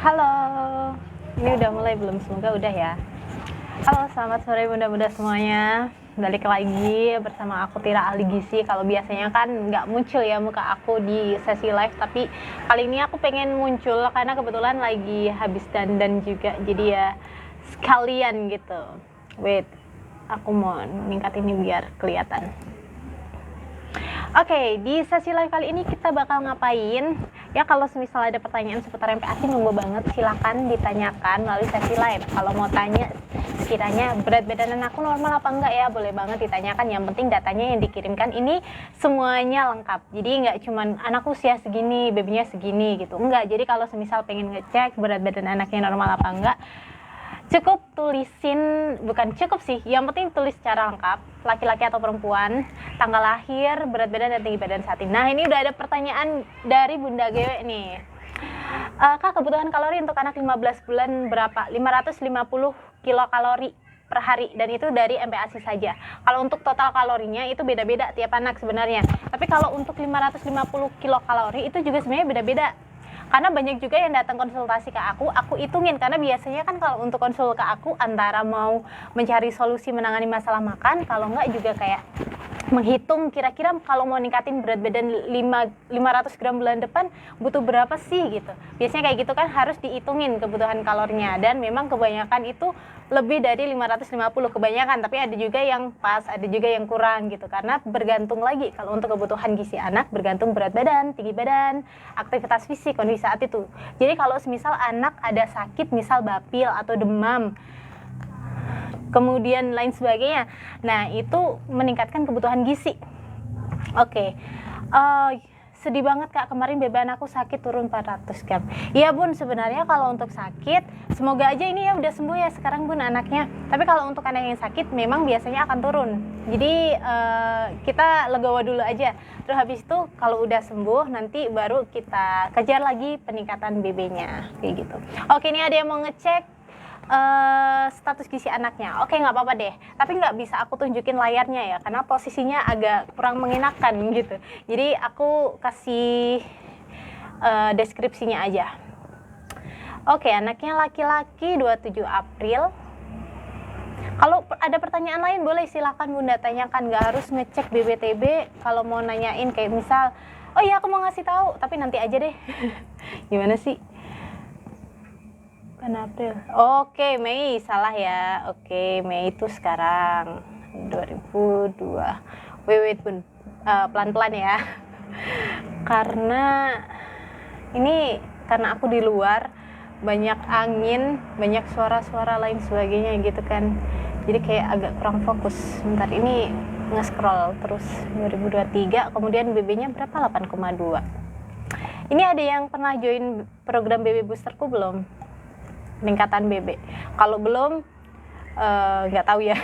Halo, ini udah mulai belum? Semoga udah ya. Halo, selamat sore bunda-bunda semuanya. Balik lagi bersama aku Tira Ahli Gizi. Kalau biasanya kan nggak muncul ya muka aku di sesi live, tapi kali ini aku pengen muncul karena kebetulan lagi habis dandan juga. Jadi ya sekalian gitu. Wait, aku mau ningkat ini biar kelihatan. Oke, di sesi live kali ini kita bakal ngapain? Ya kalau misalnya ada pertanyaan seputar MPASI, monggo banget silakan ditanyakan melalui sesi live. Kalau mau tanya sekiranya berat badan aku normal apa enggak ya, boleh banget ditanyakan. Yang penting datanya yang dikirimkan ini semuanya lengkap. Jadi nggak cuman anak usia segini, babynya segini gitu. Enggak, jadi kalau semisal pengen ngecek berat badan anaknya normal apa enggak, cukup tulisin, bukan cukup sih, yang penting tulis secara lengkap, laki-laki atau perempuan, tanggal lahir, berat badan dan tinggi badan saat ini. Nah ini udah ada pertanyaan dari Bunda Gewe nih. Kak, kebutuhan kalori untuk anak 15 bulan berapa? 550 kilokalori per hari, dan itu dari MPASI saja. Kalau untuk total kalorinya itu beda-beda tiap anak sebenarnya. Tapi kalau untuk 550 kilokalori itu juga sebenarnya beda-beda. Karena banyak juga yang datang konsultasi ke aku hitungin, karena biasanya kan kalau untuk konsul ke aku antara mau mencari solusi menangani masalah makan, kalau enggak juga kayak menghitung kira-kira kalau mau ningkatin berat badan 500 gram bulan depan butuh berapa sih gitu. Biasanya kayak gitu kan harus dihitungin kebutuhan kalorinya, dan memang kebanyakan itu lebih dari 550 kebanyakan, tapi ada juga yang pas, ada juga yang kurang gitu, karena bergantung lagi kalau untuk kebutuhan gizi anak, bergantung berat badan, tinggi badan, aktivitas fisik, kondisi saat itu. Jadi kalau misal anak ada sakit, misal bapil atau demam, kemudian lain sebagainya, nah itu meningkatkan kebutuhan gizi. Oke. Sedih banget Kak, kemarin bebe anakku sakit turun 400 gram. Iya Bun, sebenarnya kalau untuk sakit, semoga aja ini ya udah sembuh ya sekarang Bun anaknya. Tapi kalau untuk anak yang sakit memang biasanya akan turun. Jadi kita legowo dulu aja. Terus habis itu kalau udah sembuh nanti baru kita kejar lagi peningkatan BB-nya kayak gitu. Oke, ini ada yang mau ngecek status gizi anaknya. Oke, nggak apa-apa deh, tapi nggak bisa aku tunjukin layarnya ya, karena posisinya agak kurang mengenakan gitu. Jadi aku kasih deskripsinya aja. Oke, anaknya laki-laki 27 April. Kalau ada pertanyaan lain boleh silakan Bunda tanyakan, nggak harus ngecek BBTB. Kalau mau nanyain kayak misal, oh iya aku mau ngasih tahu, tapi nanti aja deh. Gimana sih? April. Oke, Mei salah ya. Oke, Mei itu sekarang 2002. Wait Bun, pelan-pelan ya. Karena aku di luar, banyak angin, banyak suara-suara lain sebagainya gitu kan. Jadi kayak agak kurang fokus. Bentar, ini nge-scroll terus 2023, kemudian BB-nya berapa? 8,2. Ini ada yang pernah join program BB Boosterku belum? Peningkatan BB. Kalau belum, nggak tahu ya.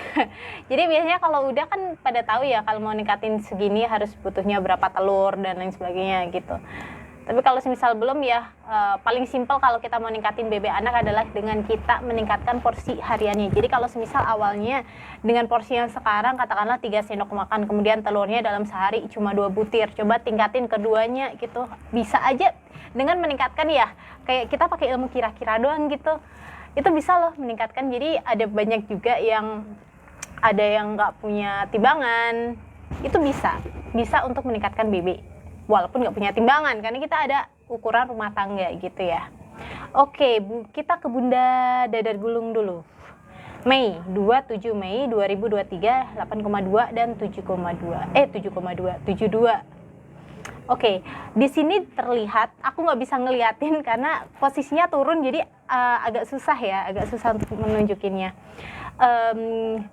Jadi biasanya kalau udah kan pada tahu ya, kalau mau ningkatin segini harus butuhnya berapa telur dan lain sebagainya gitu. Tapi kalau misal belum ya, paling simpel kalau kita mau ningkatin BB anak adalah dengan kita meningkatkan porsi hariannya. Jadi kalau misal awalnya dengan porsi yang sekarang katakanlah 3 sendok makan, kemudian telurnya dalam sehari cuma 2 butir, coba tingkatin keduanya gitu. Bisa aja dengan meningkatkan ya, kayak kita pakai ilmu kira-kira doang gitu, itu bisa loh meningkatkan. Jadi ada banyak juga yang ada yang nggak punya timbangan, itu bisa untuk meningkatkan BB walaupun nggak punya timbangan, karena kita ada ukuran rumah tangga gitu ya. Oke, kita ke Bunda Dadar Gulung dulu. Mei 27 Mei 2023, 8,2 dan 72. Oke, di sini terlihat, aku nggak bisa ngeliatin karena posisinya turun, jadi agak susah untuk menunjukinnya.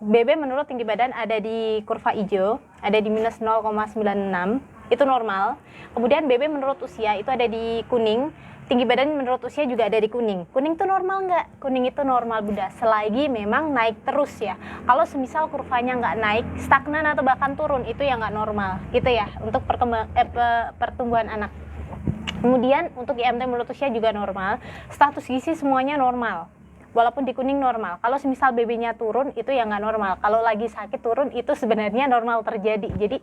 BB menurut tinggi badan ada di kurva hijau, ada di minus 0,96, itu normal. Kemudian BB menurut usia itu ada di kuning, tinggi badan menurut usia juga ada di kuning. Kuning itu normal nggak? Kuning itu normal Bunda, selagi memang naik terus ya. Kalau semisal kurvanya nggak naik, stagnan atau bahkan turun, itu yang nggak normal gitu ya untuk pertumbuhan anak. Kemudian untuk IMT menurut usia juga normal, status gizi semuanya normal. Walaupun di kuning normal. Kalau semisal BB-nya turun itu yang nggak normal. Kalau lagi sakit turun itu sebenarnya normal terjadi. Jadi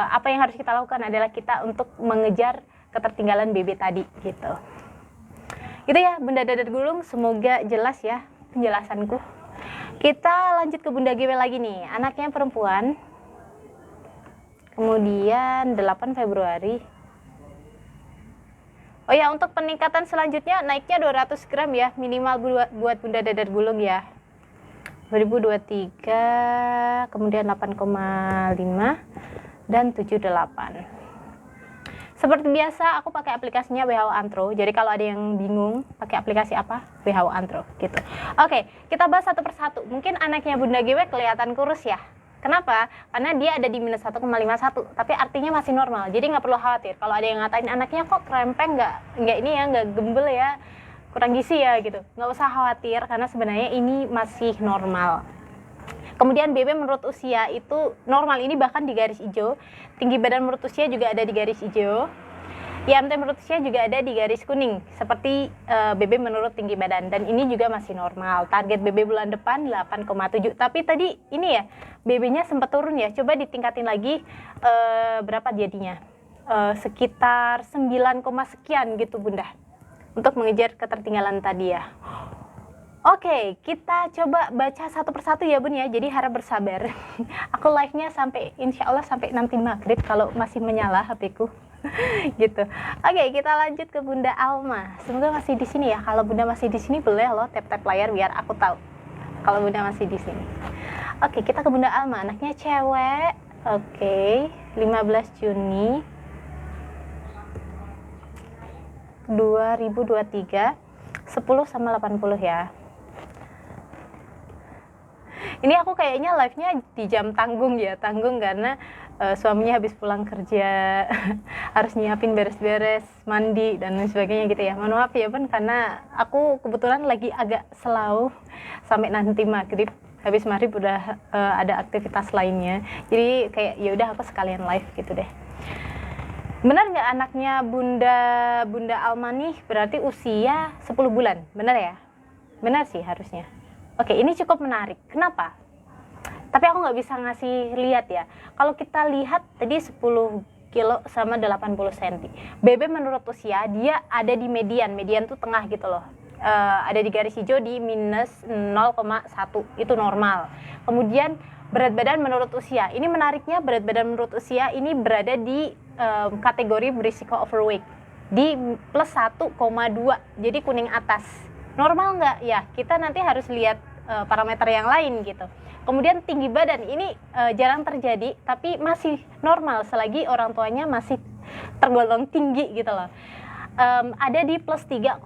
apa yang harus kita lakukan adalah kita untuk mengejar ketertinggalan BB tadi gitu. Gitu ya Bunda Dadar Gulung, semoga jelas ya penjelasanku. Kita lanjut ke Bunda GW lagi nih, anaknya perempuan. Kemudian 8 Februari. Oh ya, untuk peningkatan selanjutnya naiknya 200 gram ya, minimal buat Bunda Dadar Gulung ya. 2023, kemudian 8,5 dan 78. Seperti biasa aku pakai aplikasinya WHO Antro. Jadi kalau ada yang bingung pakai aplikasi apa, WHO Antro gitu. Oke, kita bahas satu persatu. Mungkin anaknya Bunda GW kelihatan kurus ya. Kenapa? Karena dia ada di minus 1,51, tapi artinya masih normal. Jadi nggak perlu khawatir. Kalau ada yang ngatain anaknya kok krempeng, nggak ini ya, nggak gembel ya, kurang gizi ya gitu. Nggak usah khawatir karena sebenarnya ini masih normal. Kemudian BB menurut usia itu normal, ini bahkan di garis hijau. Tinggi badan menurut usia juga ada di garis hijau. IMT menurut usia juga ada di garis kuning, seperti BB menurut tinggi badan. Dan ini juga masih normal. Target BB bulan depan 8,7. Tapi tadi ini ya, BB-nya sempat turun ya. Coba ditingkatin lagi berapa jadinya. Sekitar 9, sekian gitu Bunda. Untuk mengejar ketertinggalan tadi ya. Oke, kita coba baca satu persatu ya Bun ya, jadi harap bersabar. Aku live-nya sampai insya Allah sampai nanti maghrib kalau masih menyala HP-ku. Gitu. Oke, kita lanjut ke Bunda Alma. Semoga masih di sini ya. Kalau Bunda masih di sini boleh loh tap-tap layar biar aku tahu kalau Bunda masih di sini. Oke, kita ke Bunda Alma, anaknya cewek. Oke, 15 Juni 2023, 10/80 ya. Ini aku kayaknya live-nya di jam tanggung ya, tanggung karena suaminya habis pulang kerja, harus nyiapin beres-beres, mandi dan lain sebagainya gitu ya. Mohon maaf ya Bun, karena aku kebetulan lagi agak slow sampai nanti maghrib. Habis maghrib udah ada aktivitas lainnya, jadi kayak ya udah aku sekalian live gitu deh. Benar nggak anaknya Bunda Alma nih berarti usia 10 bulan, benar ya? Benar sih harusnya. Oke, ini cukup menarik. Kenapa? Tapi aku nggak bisa ngasih lihat ya. Kalau kita lihat tadi 10 kilo sama 80 cm. BB menurut usia dia ada di median. Median tuh tengah gitu loh. Ada di garis hijau di minus 0,1. Itu normal. Kemudian berat badan menurut usia. Ini menariknya berat badan menurut usia ini berada di kategori berisiko overweight. Di plus 1,2. Jadi kuning atas. Normal nggak? Ya, kita nanti harus lihat parameter yang lain gitu. Kemudian tinggi badan ini jarang terjadi, tapi masih normal selagi orang tuanya masih tergolong tinggi gitu loh. Ada di plus 3,11.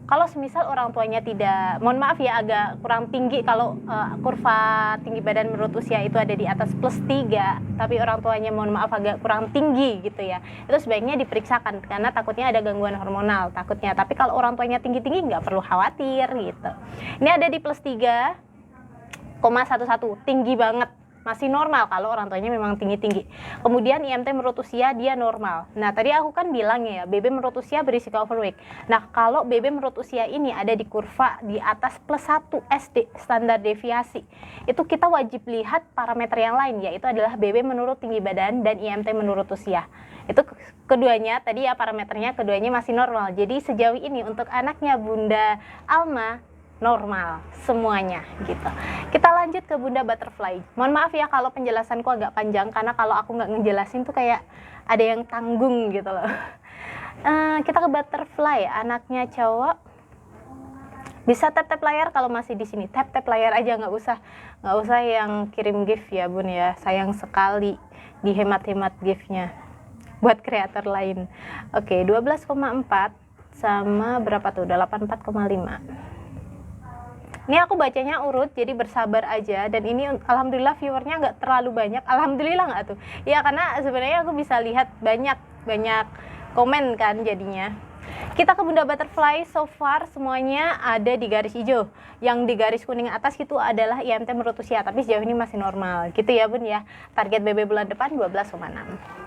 Kalau semisal orang tuanya tidak, mohon maaf ya agak kurang tinggi kalau kurva tinggi badan menurut usia itu ada di atas plus 3, tapi orang tuanya mohon maaf agak kurang tinggi gitu ya, itu sebaiknya diperiksakan karena takutnya ada gangguan hormonal takutnya. Tapi kalau orang tuanya tinggi-tinggi nggak perlu khawatir gitu. Ini ada di plus 3,11, tinggi banget. Masih normal kalau orang tuanya memang tinggi-tinggi. Kemudian IMT menurut usia dia normal. Nah tadi aku kan bilang ya BB menurut usia berisiko overweight. Nah kalau BB menurut usia ini ada di kurva di atas plus 1 SD standar deviasi, itu kita wajib lihat parameter yang lain, yaitu adalah BB menurut tinggi badan dan IMT menurut usia. Itu keduanya tadi ya parameternya keduanya masih normal. Jadi sejauh ini untuk anaknya Bunda Alma normal semuanya gitu. Kita lanjut ke Bunda Butterfly. Mohon maaf ya kalau penjelasanku agak panjang karena kalau aku nggak ngejelasin tuh kayak ada yang tanggung gitu loh. Kita ke Butterfly, anaknya cowok. Bisa tap-tap layar kalau masih di sini. Tap-tap layar aja, nggak usah yang kirim gift ya Bun ya. Sayang sekali dihemat-hemat giftnya buat kreator lain. Oke, 12,4 sama berapa tuh? 84,5. Ini aku bacanya urut, jadi bersabar aja. Dan ini alhamdulillah viewernya nggak terlalu banyak. Alhamdulillah nggak tuh? Ya karena sebenarnya aku bisa lihat banyak komen kan jadinya. Kita ke Bunda Butterfly, so far semuanya ada di garis hijau. Yang di garis kuning atas itu adalah IMT menurut usia, tapi sejauh ini masih normal. Gitu ya Bun ya. Target BB bulan depan 12,6.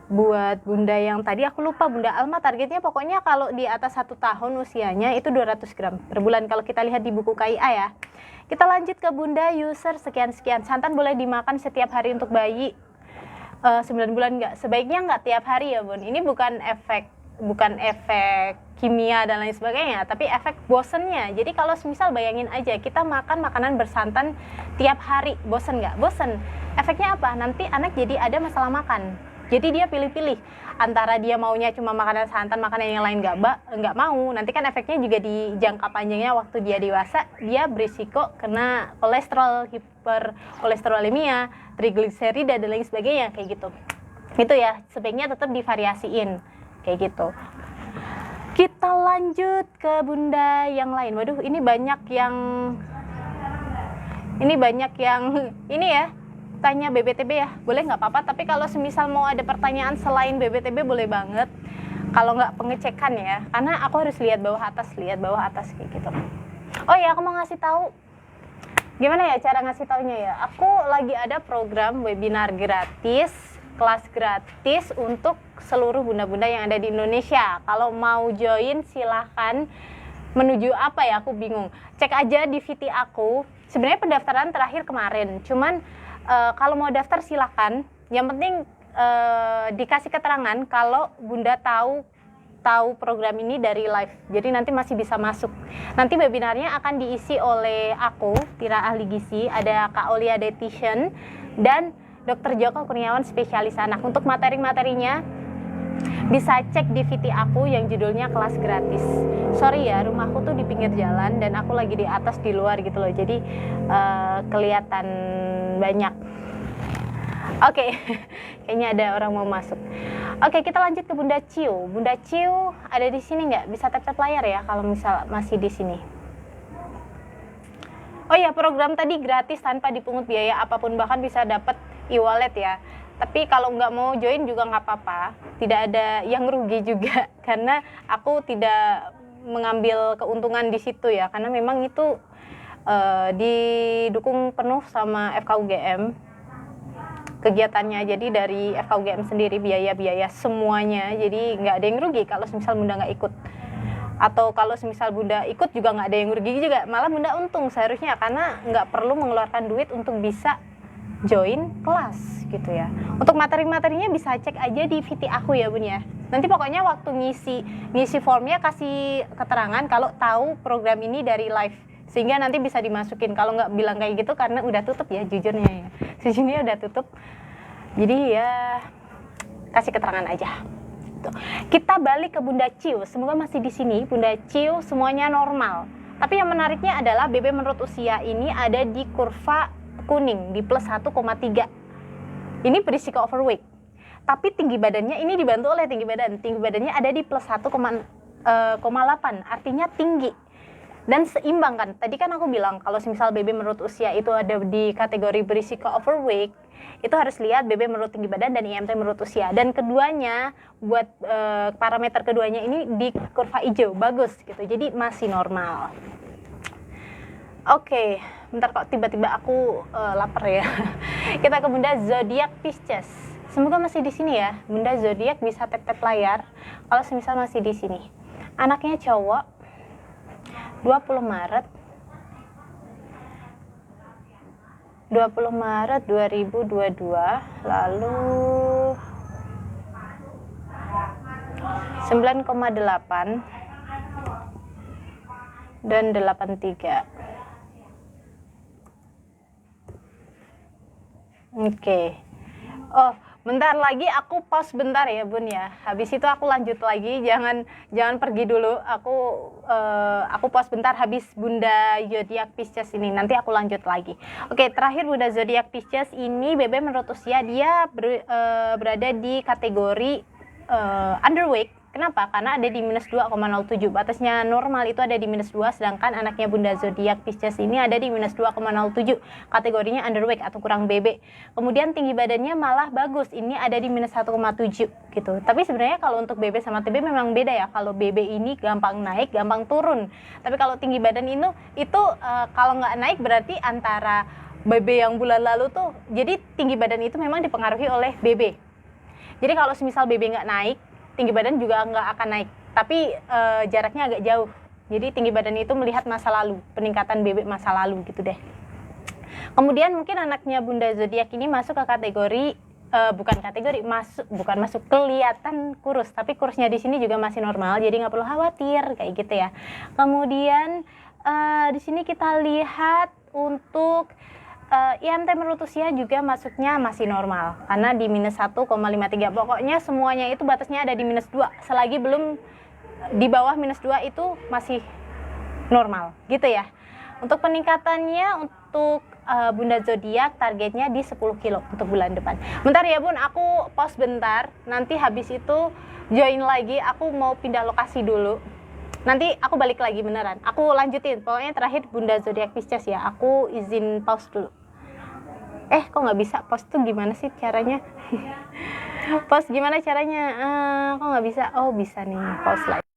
Buat Bunda yang tadi aku lupa, Bunda Alma targetnya pokoknya kalau di atas 1 tahun usianya itu 200 gram per bulan kalau kita lihat di buku KIA ya. Kita lanjut ke Bunda user sekian-sekian. Santan boleh dimakan setiap hari untuk bayi 9 bulan nggak? Sebaiknya nggak tiap hari ya Bun. Ini bukan efek bukan efek kimia dan lain sebagainya, tapi efek bosennya. Jadi kalau misal bayangin aja kita makan makanan bersantan tiap hari, bosen nggak? Bosen. Efeknya apa? Nanti anak jadi ada masalah makan. Jadi dia pilih-pilih antara dia maunya cuma makanan santan, makanan yang lain nggak mau. Nanti kan efeknya juga di jangka panjangnya waktu dia dewasa, dia berisiko kena kolesterol, hiperkolesterolemia, trigliserida dan lain sebagainya kayak gitu. Itu ya, sebaiknya tetap divariasiin kayak gitu. Kita lanjut ke bunda yang lain. Waduh, ini banyak yang ini ya, tanya BBTB ya, boleh nggak apa-apa. Tapi kalau semisal mau ada pertanyaan selain BBTB boleh banget. Kalau nggak pengecekan ya, karena aku harus lihat bawah atas kayak gitu. Oh ya, aku mau ngasih tahu gimana ya cara ngasih taunya ya. Aku lagi ada program webinar gratis, kelas gratis untuk seluruh bunda-bunda yang ada di Indonesia. Kalau mau join silahkan. Menuju apa ya, aku bingung. Cek aja di VT aku. Sebenarnya pendaftaran terakhir kemarin. Cuman kalau mau daftar silahkan. Yang penting dikasih keterangan kalau bunda tahu program ini dari live. Jadi nanti masih bisa masuk. Nanti webinarnya akan diisi oleh aku, Tira Ahli Gizi, ada Kak Olia Dietitian, dan Dr. Joko Kurniawan spesialis anak. Untuk materi-materinya bisa cek di VT aku yang judulnya kelas gratis. Sorry ya, rumahku tuh di pinggir jalan dan aku lagi di atas di luar gitu loh. Jadi kelihatan banyak. Oke, kayaknya ada orang mau masuk. Oke, kita lanjut ke Bunda Ciu. Bunda Ciu ada di sini nggak? Bisa tap-tap layar ya kalau misal masih di sini. Oh ya, program tadi gratis tanpa dipungut biaya apapun, bahkan bisa dapat e-wallet ya. Tapi kalau nggak mau join juga nggak apa-apa. Tidak ada yang rugi juga karena aku tidak mengambil keuntungan di situ ya. Karena memang itu didukung penuh sama FKUGM kegiatannya. Jadi dari FKUGM sendiri biaya-biaya semuanya. Jadi nggak ada yang rugi kalau misal bunda nggak ikut. Atau kalau misal bunda ikut juga nggak ada yang rugi juga. Malah bunda untung seharusnya karena nggak perlu mengeluarkan duit untuk bisa join kelas gitu ya. Untuk materi-materinya bisa cek aja di VT aku ya bun ya. Nanti pokoknya waktu ngisi formnya kasih keterangan kalau tahu program ini dari live, sehingga nanti bisa dimasukin. Kalau nggak bilang kayak gitu karena udah tutup ya, jujurnya ya, sejujurnya udah tutup. Jadi ya kasih keterangan aja. Tuh. Kita balik ke Bunda Ciu. Semoga masih di sini Bunda Ciu, semuanya normal. Tapi yang menariknya adalah BB menurut usia ini ada di kurva kuning di plus 1,3. Ini berisiko overweight. Tapi tinggi badannya ini dibantu oleh tinggi badan. Tinggi badannya ada di plus 1,8. Artinya tinggi. Dan seimbang kan. Tadi kan aku bilang kalau misal BB menurut usia itu ada di kategori berisiko overweight, itu harus lihat BB menurut tinggi badan dan IMT menurut usia. Dan keduanya buat parameter keduanya ini di kurva hijau, bagus gitu. Jadi masih normal. Oke, bentar kok tiba-tiba aku lapar ya. Kita ke Bunda Zodiak Pisces. Semoga masih di sini ya. Bunda Zodiak bisa tap-tap layar kalau semisal masih di sini. Anaknya cowok, 20 Maret 2022, lalu 9,8 dan 83. Oke. Oh, bentar lagi aku pause bentar ya bun ya. Habis itu aku lanjut lagi. Jangan pergi dulu. Aku pause bentar habis Bunda Zodiak Pisces ini. Nanti aku lanjut lagi. Oke, terakhir Bunda Zodiak Pisces ini BB menurut usia dia berada di kategori underweight. Kenapa? Karena ada di minus 2,07. Batasnya normal itu ada di minus 2, sedangkan anaknya Bunda Zodiak Pisces ini ada di minus 2,07. Kategorinya underweight atau kurang BB. Kemudian tinggi badannya malah bagus. Ini ada di minus 1,7 gitu. Tapi sebenarnya kalau untuk BB sama TB memang beda ya. Kalau BB ini gampang naik, gampang turun. Tapi kalau tinggi badan itu kalau nggak naik berarti antara BB yang bulan lalu tuh. Jadi tinggi badan itu memang dipengaruhi oleh BB. Jadi kalau semisal BB nggak naik, tinggi badan juga nggak akan naik, tapi jaraknya agak jauh. Jadi tinggi badan itu melihat masa lalu, peningkatan BB masa lalu gitu deh. Kemudian mungkin anaknya Bunda Zodiak ini masuk ke kategori bukan kategori bukan masuk kelihatan kurus, tapi kurusnya di sini juga masih normal, jadi nggak perlu khawatir kayak gitu ya. Kemudian di sini kita lihat untuk IMT menurut usia juga masuknya masih normal karena di minus 1,53. Pokoknya semuanya itu batasnya ada di minus 2, selagi belum di bawah minus 2 itu masih normal gitu ya. Untuk peningkatannya untuk Bunda Zodiak targetnya di 10 kilo untuk bulan depan. Bentar ya Bun, aku pause bentar, nanti habis itu join lagi, aku mau pindah lokasi dulu. Nanti aku balik lagi beneran, aku lanjutin. Pokoknya terakhir Bunda Zodiak Pisces ya, aku izin pause dulu. Kok nggak bisa pause tuh gimana sih caranya? Pause gimana caranya? Kok nggak bisa? Oh bisa nih, pause lagi.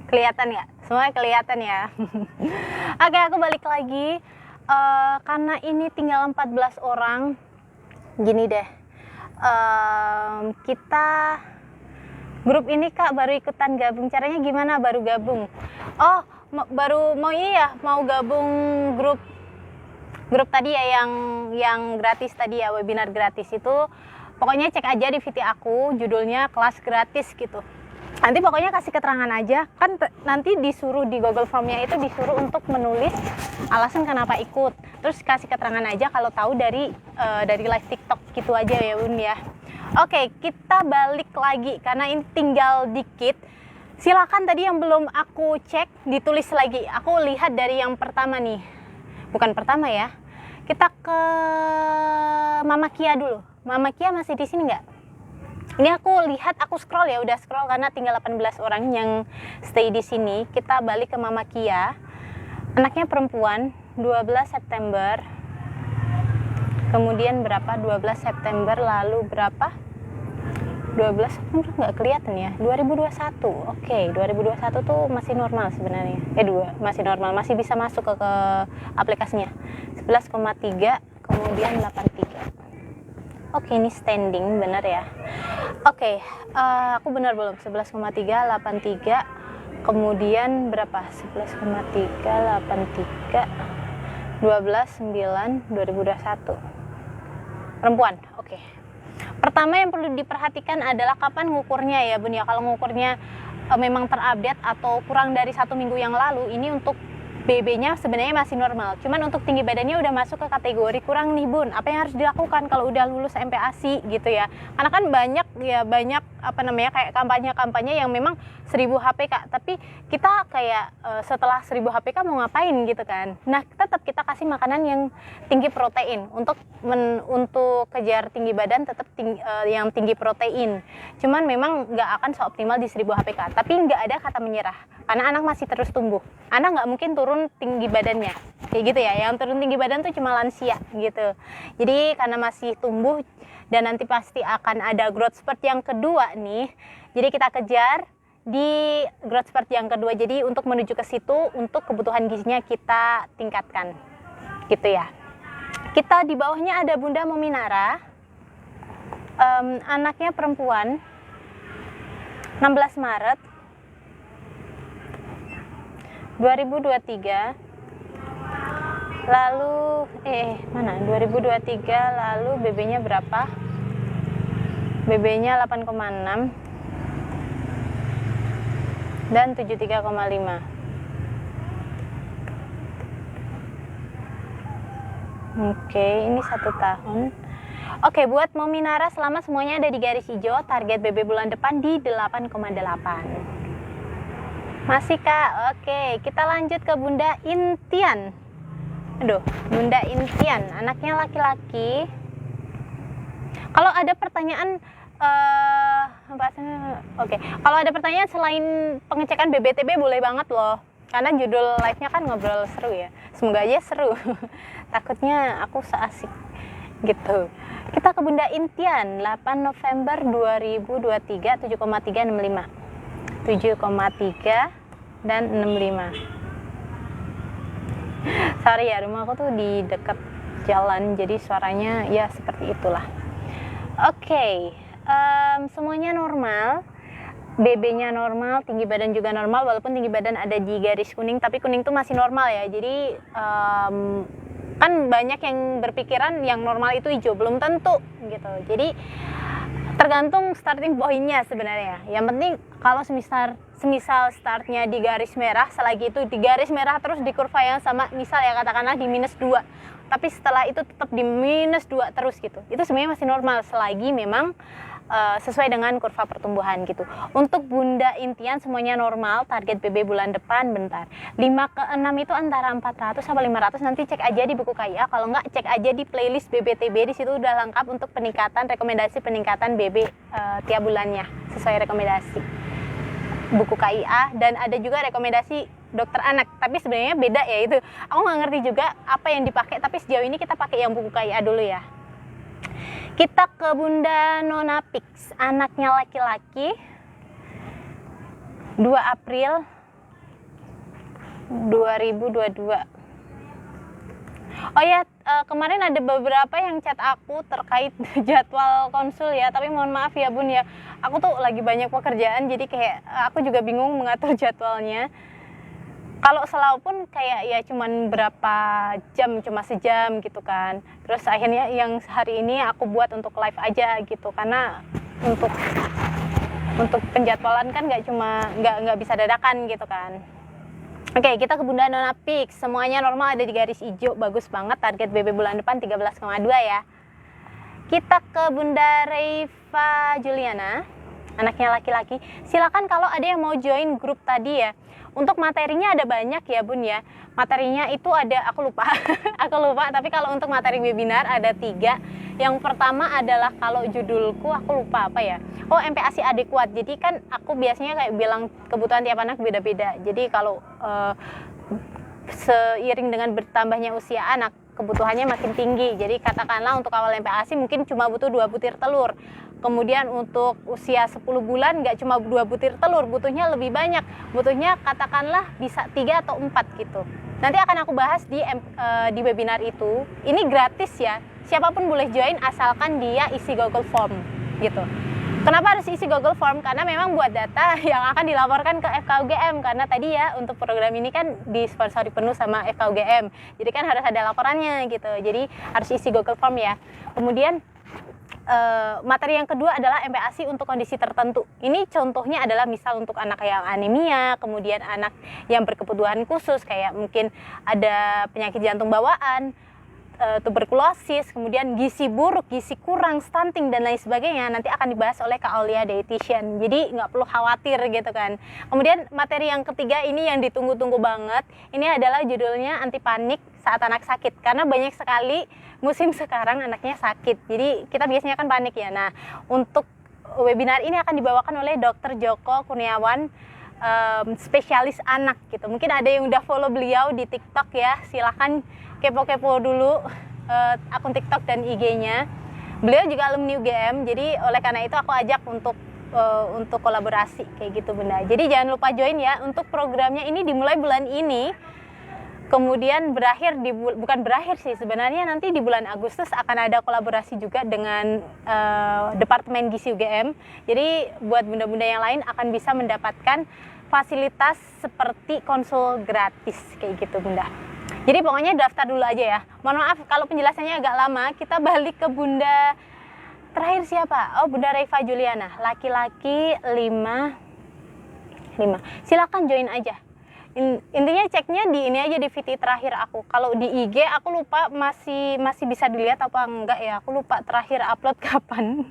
Kelihatan nggak? Semuanya kelihatan ya. Oke, aku balik lagi. Karena ini tinggal 14 orang, gini deh. Kita grup ini Kak baru ikutan gabung. Caranya gimana baru gabung? Oh, baru mau ini ya, mau gabung grup tadi ya yang gratis tadi ya, webinar gratis itu. Pokoknya cek aja di VT aku, judulnya kelas gratis gitu. Nanti pokoknya kasih keterangan aja, kan nanti disuruh di Google Form-nya itu disuruh untuk menulis alasan kenapa ikut, terus kasih keterangan aja kalau tahu dari live TikTok gitu aja ya Bun ya. Oke, kita balik lagi karena ini tinggal dikit. Silakan tadi yang belum aku cek ditulis lagi. Aku lihat dari yang pertama nih, bukan pertama ya. Kita ke Mama Kia dulu. Mama Kia masih di sini nggak? Ini aku lihat, aku scroll ya, udah scroll karena tinggal 18 orang yang stay di sini. Kita balik ke Mama Kia. Anaknya perempuan, 12 September. Kemudian berapa? 12 September lalu berapa? 12 September nggak kelihatan ya. 2021. Oke, 2021 tuh masih normal sebenarnya. Masih normal, masih bisa masuk ke aplikasinya. 11,3, kemudian 83. Oke, ini standing bener ya. Oke, aku benar belum? 11,3, 83, kemudian berapa? 11,3, 83, 12, 9, 2021. Perempuan, oke. Pertama yang perlu diperhatikan adalah kapan ngukurnya ya Bun ya. Kalau ngukurnya memang terupdate atau kurang dari 1 minggu yang lalu, ini untuk BB-nya sebenarnya masih normal, cuman untuk tinggi badannya udah masuk ke kategori kurang nih Bun. Apa yang harus dilakukan kalau udah lulus MPASI gitu ya? Karena kan banyak kayak kampanye yang memang 1000 HPK, tapi kita kayak setelah 1000 HPK mau ngapain gitu kan? Nah, tetap kita kasih makanan yang tinggi protein untuk kejar tinggi badan, tetap yang tinggi protein. Cuman memang nggak akan seoptimal di 1000 HPK, tapi nggak ada kata menyerah karena anak masih terus tumbuh. Anak nggak mungkin turun tinggi badannya kayak gitu ya. Yang turun tinggi badan tuh cuma lansia gitu. Jadi karena masih tumbuh dan nanti pasti akan ada growth spurt yang kedua nih, jadi kita kejar di growth spurt yang kedua. Jadi untuk menuju ke situ, untuk kebutuhan gizinya kita tingkatkan, gitu ya. Kita di bawahnya ada Bunda Mominara, anaknya perempuan, 16 Maret 2023. Lalu mana 2023, lalu BB-nya berapa? BB-nya 8,6 dan 73,5. Oke, ini 1 tahun. Oke, buat Mominara selama semuanya ada di garis hijau, target BB bulan depan di 8,8. Masih Kak? Oke, kita lanjut ke Bunda Intian. Bunda Intian, anaknya laki-laki. Kalau ada pertanyaan, kalau ada pertanyaan selain pengecekan BBTB boleh banget loh. Karena judul live-nya kan ngobrol seru ya. Semoga aja seru. Takutnya aku seasik gitu. Kita ke Bunda Intian, 8 November 2023, 7,365. 7,3 dan 65. Sorry ya, rumah aku tuh di dekat jalan, jadi suaranya ya seperti itulah. Oke, semuanya normal, BB-nya normal, tinggi badan juga normal, walaupun tinggi badan ada di garis kuning, tapi kuning tuh masih normal ya. Jadi kan banyak yang berpikiran yang normal itu hijau, belum tentu gitu. Jadi tergantung starting point-nya sebenarnya. Yang penting kalau semisal startnya di garis merah, selagi itu di garis merah terus di kurva yang sama, misal ya katakanlah di -2, tapi setelah itu tetap di -2 terus gitu, itu sebenarnya masih normal selagi memang sesuai dengan kurva pertumbuhan gitu. Untuk Bunda Intian semuanya normal, target BB bulan depan bentar 5 ke 6 itu antara 400 sampai 500. Nanti cek aja di buku KIA, kalau enggak cek aja di playlist BBTB, di situ udah lengkap untuk peningkatan, rekomendasi peningkatan BB tiap bulannya sesuai rekomendasi buku KIA, dan ada juga rekomendasi dokter anak, tapi sebenarnya beda ya itu. Aku nggak ngerti juga apa yang dipakai, tapi sejauh ini kita pakai yang buku KIA dulu ya. Kita ke Bunda Nona Pix, anaknya laki-laki, 2 April 2022. Oh ya, kemarin ada beberapa yang chat aku terkait jadwal konsul ya, tapi mohon maaf ya Bun ya, aku tuh lagi banyak pekerjaan, jadi kayak aku juga bingung mengatur jadwalnya. Kalau selalu pun kayak ya cuman berapa jam, cuma sejam gitu kan. Terus akhirnya yang hari ini aku buat untuk live aja gitu, karena untuk penjadwalan kan nggak bisa dadakan gitu kan. Oke, kita ke Bunda Nona Pix, semuanya normal, ada di garis hijau, bagus banget, target BB bulan depan 13,2 ya. Kita ke Bunda Reifa Juliana, anaknya laki-laki. Silakan kalau ada yang mau join grup tadi ya. Untuk materinya ada banyak ya Bun ya. Materinya itu ada, aku lupa tapi kalau untuk materi webinar ada 3. Yang pertama adalah kalau judulku aku lupa apa ya. Oh, MPASI adekuat. Jadi kan aku biasanya kayak bilang kebutuhan tiap anak beda-beda. Jadi kalau seiring dengan bertambahnya usia anak, kebutuhannya makin tinggi. Jadi katakanlah untuk awal MPASI mungkin cuma butuh 2 butir telur. Kemudian untuk usia 10 bulan nggak cuma 2 butir telur, butuhnya lebih banyak. Butuhnya katakanlah bisa 3 atau 4 gitu. Nanti akan aku bahas di webinar itu. Ini gratis ya, siapapun boleh join asalkan dia isi Google Form gitu. Kenapa harus isi Google Form? Karena memang buat data yang akan dilaporkan ke FKUGM. Karena tadi ya untuk program ini kan disponsori penuh sama FKUGM. Jadi kan harus ada laporannya gitu. Jadi harus isi Google Form ya. Kemudian materi yang kedua adalah MPASI untuk kondisi tertentu. Ini contohnya adalah misal untuk anak yang anemia, kemudian anak yang berkebutuhan khusus kayak mungkin ada penyakit jantung bawaan, tuberkulosis, kemudian gizi buruk, gizi kurang, stunting dan lain sebagainya, nanti akan dibahas oleh Kak Aulia dietitian. Jadi nggak perlu khawatir gitu kan. Kemudian materi yang ketiga ini yang ditunggu-tunggu banget. Ini adalah judulnya anti panik saat anak sakit, karena banyak sekali musim sekarang anaknya sakit. Jadi kita biasanya kan panik ya. Nah, untuk webinar ini akan dibawakan oleh Dr. Joko Kurniawan, spesialis anak gitu. Mungkin ada yang udah follow beliau di TikTok ya. Silahkan kepo-kepo dulu akun TikTok dan IG-nya. Beliau juga alumni UGM, jadi oleh karena itu aku ajak untuk untuk kolaborasi kayak gitu Bunda. Jadi jangan lupa join ya. Untuk programnya ini dimulai bulan ini, kemudian berakhir bukan berakhir sih sebenarnya, nanti di bulan Agustus akan ada kolaborasi juga dengan Departemen Gizi UGM. Jadi buat bunda-bunda yang lain akan bisa mendapatkan fasilitas seperti konsul gratis kayak gitu Bunda. Jadi pokoknya daftar dulu aja ya. Mohon maaf kalau penjelasannya agak lama. Kita balik ke Bunda terakhir siapa? Oh, Bunda Reva Juliana, laki-laki 5. Silakan join aja. Intinya ceknya di ini aja, di VT terakhir aku. Kalau di IG aku lupa masih bisa dilihat apa enggak ya. Aku lupa terakhir upload kapan.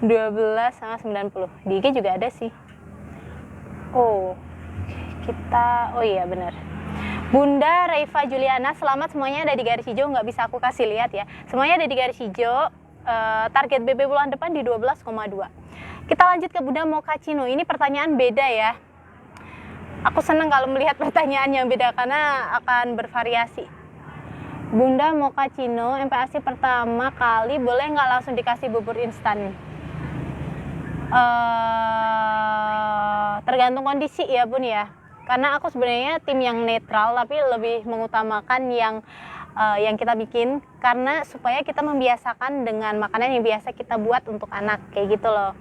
12 sama 90. Di IG juga ada sih. Oh iya benar. Bunda Reva Juliana, selamat, semuanya ada di garis hijau, nggak bisa aku kasih lihat ya. Semuanya ada di garis hijau. Target BB bulan depan di 12,2. Kita lanjut ke Bunda Mokacino. Ini pertanyaan beda ya. Aku senang kalau melihat pertanyaan yang beda karena akan bervariasi. Bunda Mokacino, MPASI pertama kali boleh nggak langsung dikasih bubur instan? Tergantung kondisi ya Bun ya. Karena aku sebenarnya tim yang netral, tapi lebih mengutamakan yang kita bikin, karena supaya kita membiasakan dengan makanan yang biasa kita buat untuk anak kayak gitu loh.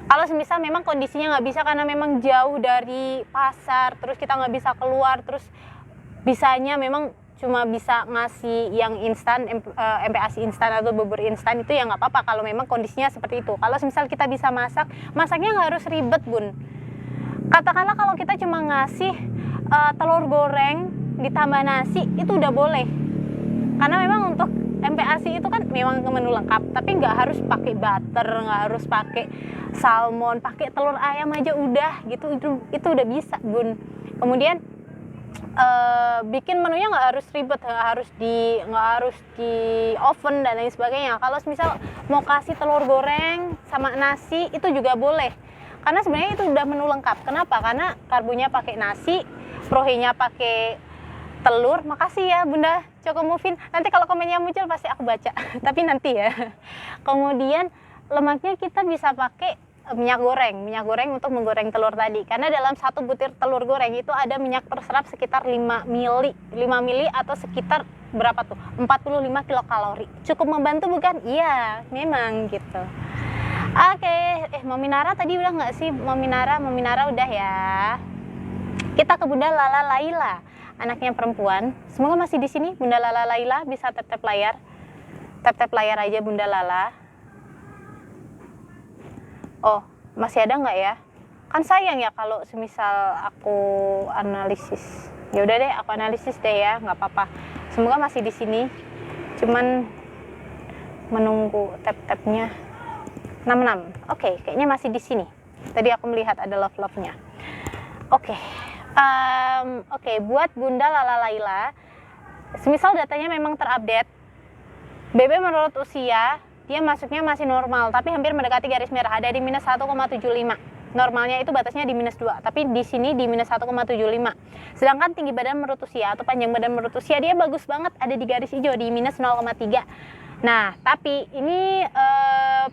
Kalau semisal memang kondisinya nggak bisa karena memang jauh dari pasar, terus kita nggak bisa keluar, terus bisanya memang cuma bisa ngasih yang instan, MPASI instan atau bubur instan, itu ya nggak apa-apa kalau memang kondisinya seperti itu. Kalau semisal kita bisa masaknya nggak harus ribet Bun. Katakanlah kalau kita cuma ngasih telur goreng ditambah nasi, itu udah boleh. Karena memang untuk MPASI itu kan memang menu lengkap, tapi nggak harus pakai butter, nggak harus pakai salmon, pakai telur ayam aja udah gitu, itu udah bisa Bun. Kemudian bikin menunya nggak harus ribet, nggak harus di oven dan lain sebagainya. Kalau misal mau kasih telur goreng sama nasi itu juga boleh, karena sebenarnya itu udah menu lengkap. Kenapa? Karena karbonya pakai nasi, proteinnya pakai telur. Makasih ya Bunda Cokomufin, nanti kalau komennya muncul pasti aku baca tapi nanti ya. Kemudian lemaknya kita bisa pakai minyak goreng untuk menggoreng telur tadi, karena dalam satu butir telur goreng itu ada minyak terserap sekitar 5 mili atau sekitar berapa tuh, 45 kilokalori. Cukup membantu bukan? Iya memang gitu. Oke, Mominara tadi udah nggak sih? Mominara udah ya. Kita ke Bunda Lala Laila, anaknya perempuan. Semoga masih di sini Bunda Lala Laila, bisa tap layar. Tap layar aja Bunda Lala. Oh, masih ada nggak ya? Kan sayang ya kalau semisal aku analisis. Ya udah deh, aku analisis deh ya, nggak apa-apa. Semoga masih di sini. Cuman menunggu tap-tapnya. 66. Oke, kayaknya masih di sini. Tadi aku melihat ada love-nya. Oke. Buat Bunda Lala Laila, semisal datanya memang terupdate, BB menurut usia dia masuknya masih normal, tapi hampir mendekati garis merah, ada di minus 1,75. Normalnya itu batasnya di minus 2, tapi di sini di minus 1,75. Sedangkan tinggi badan menurut usia atau panjang badan menurut usia dia bagus banget, ada di garis hijau di minus 0,3. Nah, tapi ini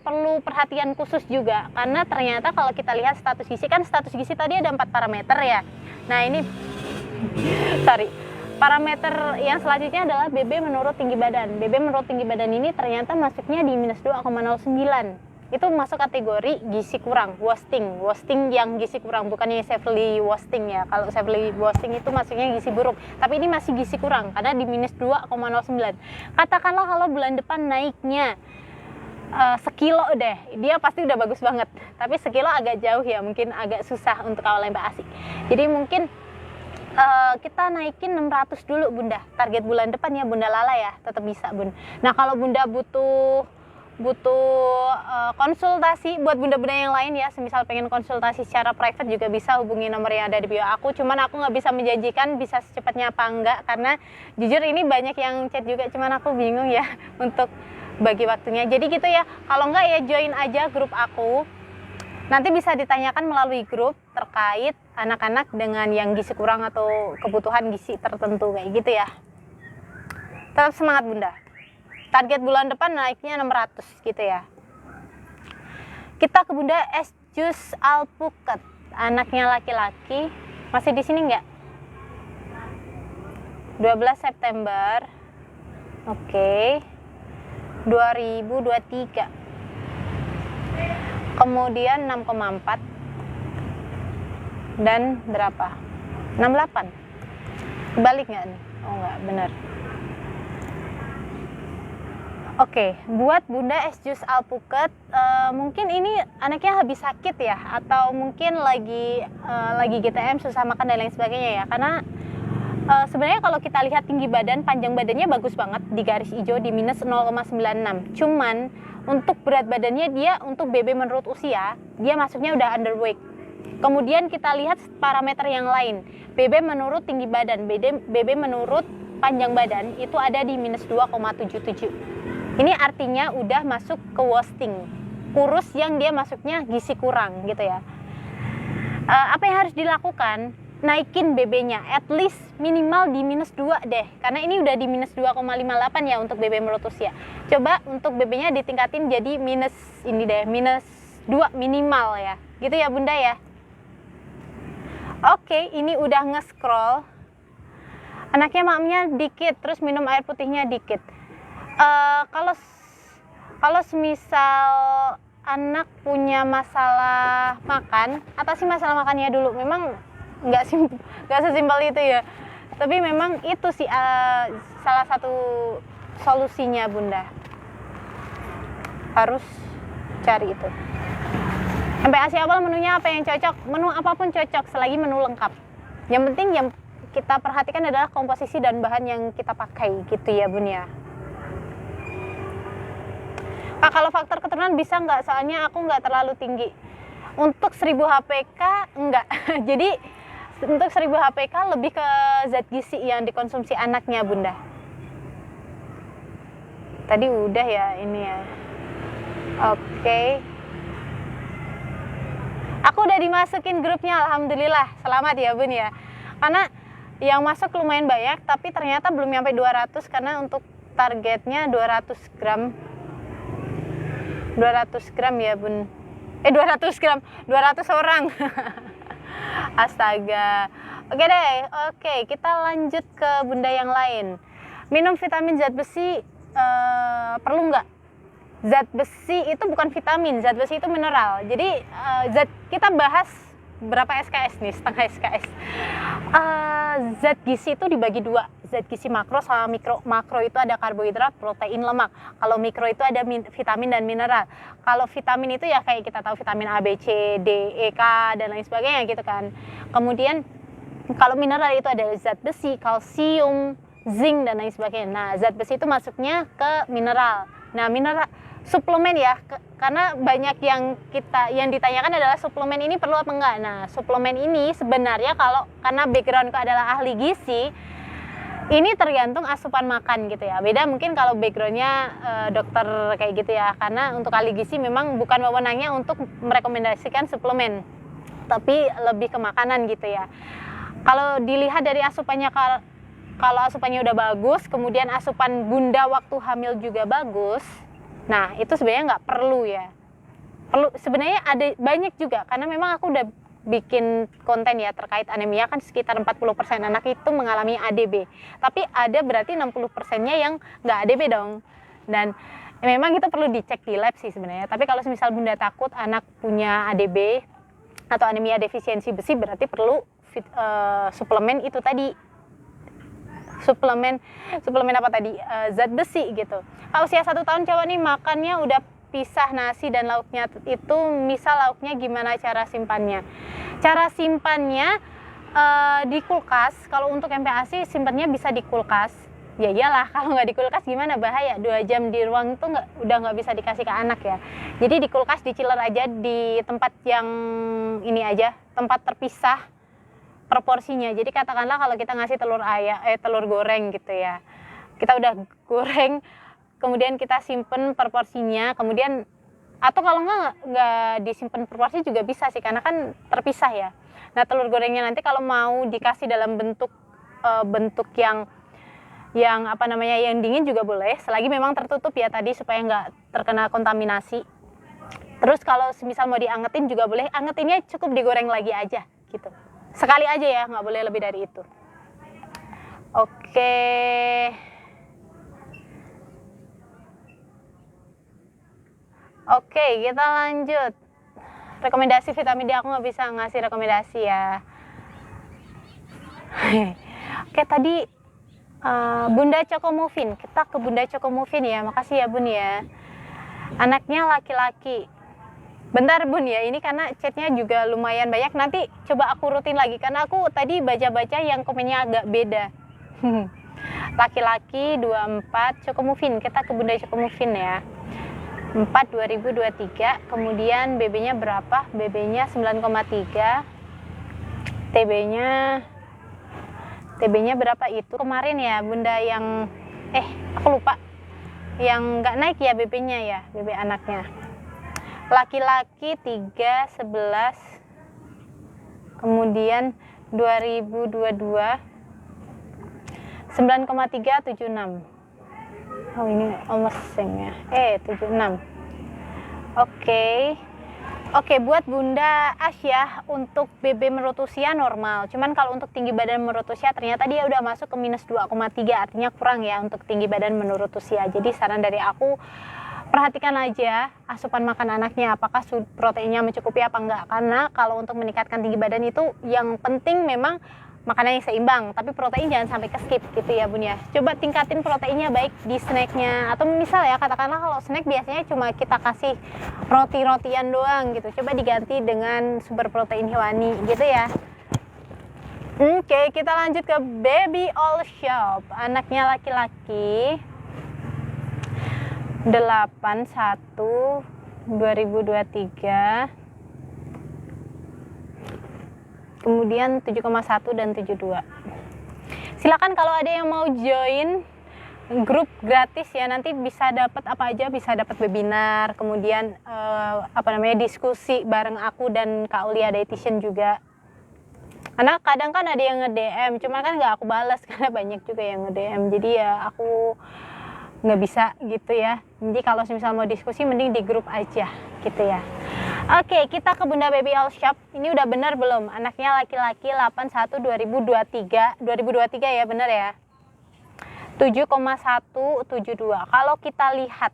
perlu perhatian khusus juga, karena ternyata kalau kita lihat status gizi, kan status gizi tadi ada 4 parameter ya. Nah ini, parameter yang selanjutnya adalah BB menurut tinggi badan. BB menurut tinggi badan ini ternyata masuknya di minus 2,09. Itu masuk kategori gizi kurang, wasting yang gizi kurang, bukan yang severely wasting ya. Kalau severely wasting itu masuknya gizi buruk, tapi ini masih gizi kurang karena di minus 2,09. Katakanlah kalau bulan depan naiknya sekilo deh, dia pasti udah bagus banget. Tapi sekilo agak jauh ya, mungkin agak susah untuk awal MPASI. Jadi mungkin kita naikin 600 dulu Bunda. Target bulan depan ya Bunda Lala ya, tetap bisa Bun. Nah kalau Bunda butuh konsultasi buat bunda-bunda yang lain ya, semisal pengen konsultasi secara private juga bisa hubungi nomor yang ada di bio aku. Cuman aku nggak bisa menjanjikan bisa secepatnya apa enggak, karena jujur ini banyak yang chat juga, cuman aku bingung ya untuk bagi waktunya. Jadi gitu ya, kalau enggak ya join aja grup aku. Nanti bisa ditanyakan melalui grup terkait anak-anak dengan yang gizi kurang atau kebutuhan gizi tertentu kayak gitu ya. Tetap semangat Bunda. Target bulan depan naiknya 600 gitu ya. Kita ke Bunda jus alpukat, anaknya laki-laki. Masih di sini nggak? 12 September. Oke. 2023. Kemudian 6,4 dan berapa? 68. Kebalik nggak nih? Oh nggak, bener. Oke, buat Bunda es jus alpukat, mungkin ini anaknya habis sakit ya, atau mungkin lagi GTM, susah makan dan lain sebagainya ya. Karena sebenarnya kalau kita lihat tinggi badan, panjang badannya bagus banget di garis hijau di minus 0,96. Cuman untuk berat badannya dia untuk BB menurut usia, dia masuknya udah underweight. Kemudian kita lihat parameter yang lain, BB menurut tinggi badan, BB menurut panjang badan itu ada di minus 2,77. Ini artinya udah masuk ke wasting, kurus yang dia masuknya gizi kurang gitu ya. Apa yang harus dilakukan? Naikin BB-nya, at least minimal di minus 2 deh. Karena ini udah di minus 2,58 ya untuk BB menurut usia. Coba untuk BB-nya ditingkatin jadi minus 2 minimal ya. Gitu ya Bunda ya. Oke, ini udah nge-scroll. Anaknya maemnya dikit, terus minum air putihnya dikit. Kalau semisal anak punya masalah makan, atasi masalah makannya dulu. Memang nggak sesimpel itu ya. Tapi memang itu sih salah satu solusinya Bunda. Harus cari itu. MPASI awal menunya apa yang cocok? Menu apapun cocok selagi menu lengkap. Yang penting yang kita perhatikan adalah komposisi dan bahan yang kita pakai gitu ya Bun ya. Pak, kalau faktor keturunan bisa nggak? Soalnya aku nggak terlalu tinggi. Untuk 1000 HPK enggak. Jadi untuk 1000 HPK lebih ke zat gizi yang dikonsumsi anaknya Bunda. Tadi udah ya ini ya. Oke. Aku udah dimasukin grupnya, alhamdulillah. Selamat ya Bun ya. Karena yang masuk lumayan banyak, tapi ternyata belum sampai 200 karena untuk targetnya 200 gram. 200 gram ya Bun. 200 gram, 200 orang. Astaga. Oke deh, oke kita lanjut ke Bunda yang lain. Minum vitamin zat besi perlu nggak? Zat besi itu bukan vitamin, zat besi itu mineral. Jadi kita bahas berapa SKS nih, setengah SKS. Zat gizi itu dibagi dua, zat gizi makro sama mikro. Makro itu ada karbohidrat, protein, lemak. Kalau mikro itu ada vitamin dan mineral. Kalau vitamin itu ya kayak kita tahu vitamin A, B, C, D, E, K dan lain sebagainya gitu kan. Kemudian kalau mineral itu ada zat besi, kalsium, zinc dan lain sebagainya. Nah, zat besi itu masuknya ke mineral. Nah, mineral suplemen ya, karena banyak yang ditanyakan adalah suplemen ini perlu apa enggak. Nah, suplemen ini sebenarnya karena backgroundku adalah ahli gizi, ini tergantung asupan makan gitu ya. Beda mungkin kalau backgroundnya dokter kayak gitu ya, karena untuk ahli gizi memang bukan wewenangnya untuk merekomendasikan suplemen, tapi lebih ke makanan gitu ya. Kalau dilihat dari asupannya, kalau asupannya udah bagus, kemudian asupan Bunda waktu hamil juga bagus, nah itu sebenarnya nggak perlu ya. Sebenarnya ada banyak juga, karena memang aku udah bikin konten ya terkait anemia, kan sekitar 40% anak itu mengalami ADB. Tapi ada berarti 60%-nya yang nggak ADB dong. Dan memang itu perlu dicek di lab sih sebenarnya. Tapi kalau misal Bunda takut anak punya ADB atau anemia defisiensi besi, berarti perlu suplemen itu tadi. Suplemen apa tadi? Zat besi gitu. Kalau usia 1 tahun cowok nih makannya udah pisah nasi dan lauknya itu, misal lauknya gimana cara simpannya? Cara simpannya di kulkas. Kalau untuk MPASI simpannya bisa di kulkas. Ya iyalah, kalau nggak di kulkas gimana, bahaya. 2 jam di ruang itu udah nggak bisa dikasih ke anak ya. Jadi di kulkas, di chiller aja, di tempat yang ini aja, tempat terpisah proporsinya. Jadi katakanlah kalau kita ngasih telur goreng gitu ya, kita udah goreng, kemudian kita simpen proporsinya, kemudian atau kalau nggak disimpan proporsi juga bisa sih, karena kan terpisah ya. Nah, telur gorengnya nanti kalau mau dikasih dalam bentuk yang apa namanya, yang dingin juga boleh, selagi memang tertutup ya tadi, supaya nggak terkena kontaminasi. Terus kalau misal mau diangetin juga boleh, angetinnya cukup digoreng lagi aja gitu. Sekali aja ya, nggak boleh lebih dari itu. Oke. Oke, kita lanjut. Rekomendasi vitamin D, aku nggak bisa ngasih rekomendasi ya. Oke, tadi Bunda Choco-Muffin, kita ke Bunda Choco-Muffin ya. Makasih ya Bun ya. Anaknya laki-laki. Bentar Bun ya, ini karena chatnya juga lumayan banyak. Nanti coba aku rutin lagi, karena aku tadi baca-baca yang komennya agak beda. Laki-laki 24, Choco-Muffin, kita ke Bunda Choco-Muffin ya. 4 2023, kemudian BB-nya berapa? BB-nya 9,3, TB-nya berapa itu kemarin ya Bunda, yang aku lupa, yang nggak naik ya BB-nya ya, BB anaknya. Laki-laki 3 11, kemudian 2022 9,376. Oh ini almost same ya, 76. Oke, buat Bunda Asya, untuk BB menurut usia normal. Cuman kalau untuk tinggi badan menurut usia ternyata dia udah masuk ke minus 2,3, artinya kurang ya untuk tinggi badan menurut usia. Jadi saran dari aku, perhatikan aja asupan makan anaknya, apakah proteinnya mencukupi apa enggak. Karena kalau untuk meningkatkan tinggi badan itu yang penting memang makanan yang seimbang, tapi protein jangan sampai ke skip gitu ya Bun ya. Coba tingkatin proteinnya baik di snacknya, atau misal ya katakanlah kalau snack biasanya cuma kita kasih roti-rotian doang gitu, coba diganti dengan sumber protein hewani gitu ya. Oke, kita lanjut ke Baby All Shop, anaknya laki-laki 81 2023, kemudian 7,1 dan 72. Silakan kalau ada yang mau join grup gratis ya, nanti bisa dapat apa aja, bisa dapat webinar, kemudian diskusi bareng aku dan Kak Ulia Dietitian juga. Karena kadang kan ada yang nge-DM, cuma kan nggak aku balas karena banyak juga yang nge-DM, jadi ya aku nggak bisa gitu ya. Jadi kalau misal mau diskusi mending di grup aja gitu ya. Oke, kita ke Bunda Baby All Shop. Ini udah benar belum? Anaknya laki-laki 81 2023 ya, benar ya? 7,172. Kalau kita lihat,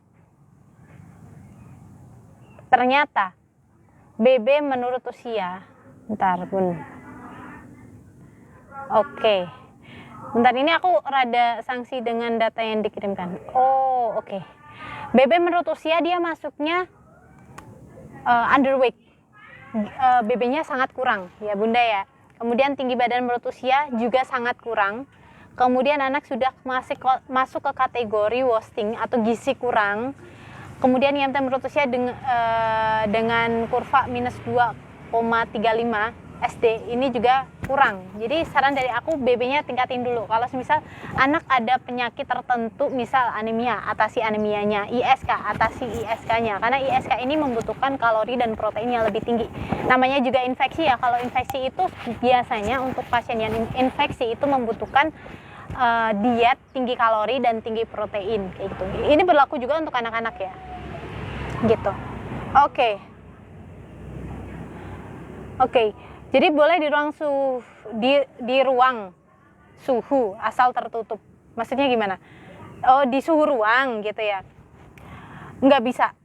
ternyata BB menurut usia. Bentar Bun. Oke. Bentar, ini aku rada sanksi dengan data yang dikirimkan. Oh, oke. BB menurut usia dia masuknya underweight, BB-nya sangat kurang ya Bunda ya. Kemudian tinggi badan menurut usia juga sangat kurang. Kemudian anak sudah masuk ke kategori wasting atau gizi kurang. Kemudian IMT menurut usia dengan kurva minus 2,35 SD ini juga kurang. Jadi saran dari aku, BB-nya tingkatin dulu. Kalau misal anak ada penyakit tertentu, misal anemia, atasi anemianya. ISK, atasi ISK-nya. Karena ISK ini membutuhkan kalori dan protein yang lebih tinggi. Namanya juga infeksi ya. Kalau infeksi itu biasanya untuk pasien yang infeksi itu membutuhkan diet tinggi kalori dan tinggi protein kayak gitu. Ini berlaku juga untuk anak-anak ya. Gitu. Oke. Jadi boleh di ruang suhu asal tertutup. Maksudnya gimana? Oh, di suhu ruang gitu ya. Nggak bisa.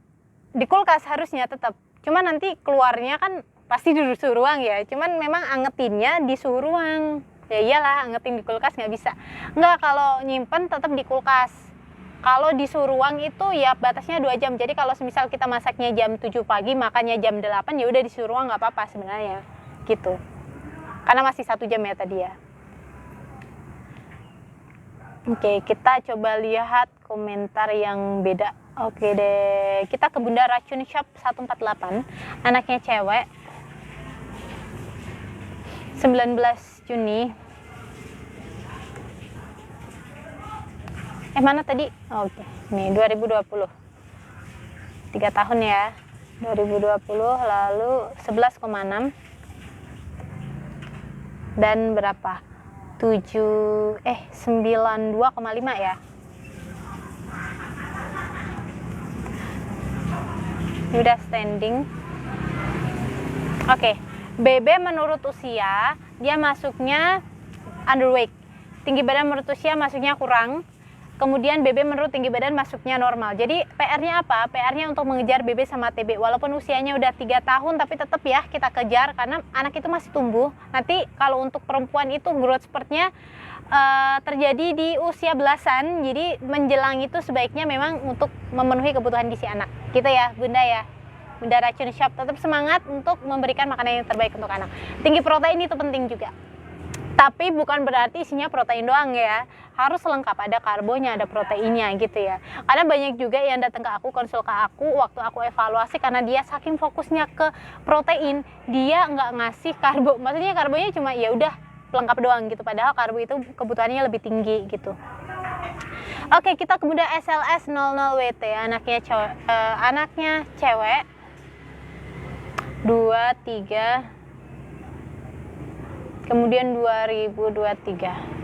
Di kulkas harusnya tetap. Cuman nanti keluarnya kan pasti di suhu ruang ya. Cuman memang angetinnya di suhu ruang. Ya iyalah, angetin di kulkas nggak bisa. Nggak, kalau nyimpen tetap di kulkas. Kalau di suhu ruang itu ya batasnya 2 jam. Jadi kalau misal kita masaknya jam 7 pagi, makannya jam 8, ya udah di suhu ruang nggak apa-apa sebenarnya. Gitu, karena masih 1 jam ya tadi ya. Oke, kita coba lihat komentar yang beda. Oke deh, kita ke Bunda Racun Shop 148, anaknya cewek, 19 Juni. Mana tadi? Oke, nih 2020, 3 tahun ya, 2020, lalu 11,6 dan berapa? 92,5 ya. Udah standing. Oke, BB menurut usia dia masuknya underweight. Tinggi badan menurut usia masuknya kurang. Kemudian BB menurut tinggi badan masuknya normal. Jadi PR-nya apa? PR-nya untuk mengejar BB sama TB. Walaupun usianya udah 3 tahun tapi tetap ya kita kejar karena anak itu masih tumbuh. Nanti kalau untuk perempuan itu growth spurtnya terjadi di usia belasan. Jadi menjelang itu sebaiknya memang untuk memenuhi kebutuhan gizi anak. Gitu ya, Bunda ya. Bunda Racun Shop tetap semangat untuk memberikan makanan yang terbaik untuk anak. Tinggi protein itu penting juga. Tapi bukan berarti isinya protein doang ya. Harus lengkap, ada karbonya, ada proteinnya gitu ya. Karena banyak juga yang datang ke aku, konsul ke aku waktu aku evaluasi karena dia saking fokusnya ke protein, dia nggak ngasih karbo. Maksudnya karbonya cuma ya udah pelengkap doang gitu. Padahal karbo itu kebutuhannya lebih tinggi gitu. Oke, kita ke Bunda SLS 00WT, anaknya cewek. 23 kemudian 2023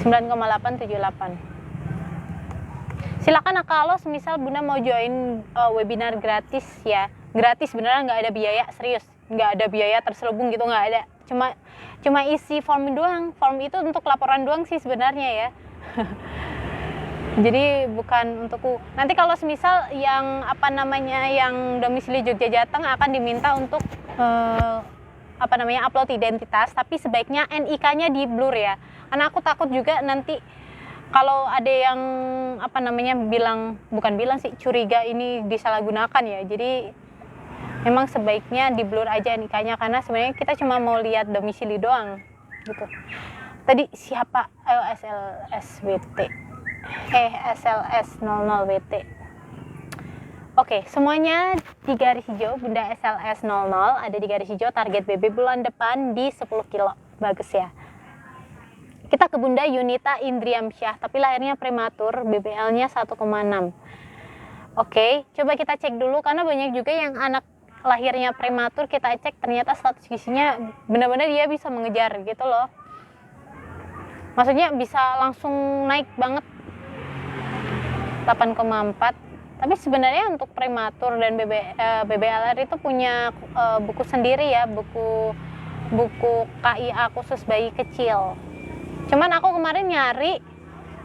9,878. Silakan kalau semisal Bunda mau join webinar gratis ya, gratis beneran, nggak ada biaya, serius nggak ada biaya terselubung gitu, nggak ada, cuma isi form doang. Form itu untuk laporan doang sih sebenarnya ya. Jadi bukan untukku. Nanti kalau semisal yang yang domisili Jogja Jateng akan diminta untuk upload identitas, tapi sebaiknya NIK-nya di blur ya. Karena aku takut juga nanti kalau ada yang curiga ini disalahgunakan ya. Jadi memang sebaiknya di blur aja NIK-nya karena sebenarnya kita cuma mau lihat domisili doang gitu. Tadi siapa? SLS 00WT. Oke, semuanya di garis hijau. Bunda SLS 00 ada di garis hijau. Target BB bulan depan di 10 kilo. Bagus ya. Kita ke Bunda Yunita Indriamsyah, tapi lahirnya prematur, BBL-nya 1,6. Oke, coba kita cek dulu karena banyak juga yang anak lahirnya prematur kita cek ternyata status gizinya benar-benar dia bisa mengejar gitu loh. Maksudnya bisa langsung naik banget 8,4. Tapi sebenarnya untuk prematur dan BBLR itu punya buku sendiri ya, buku KIA khusus bayi kecil. Cuman aku kemarin nyari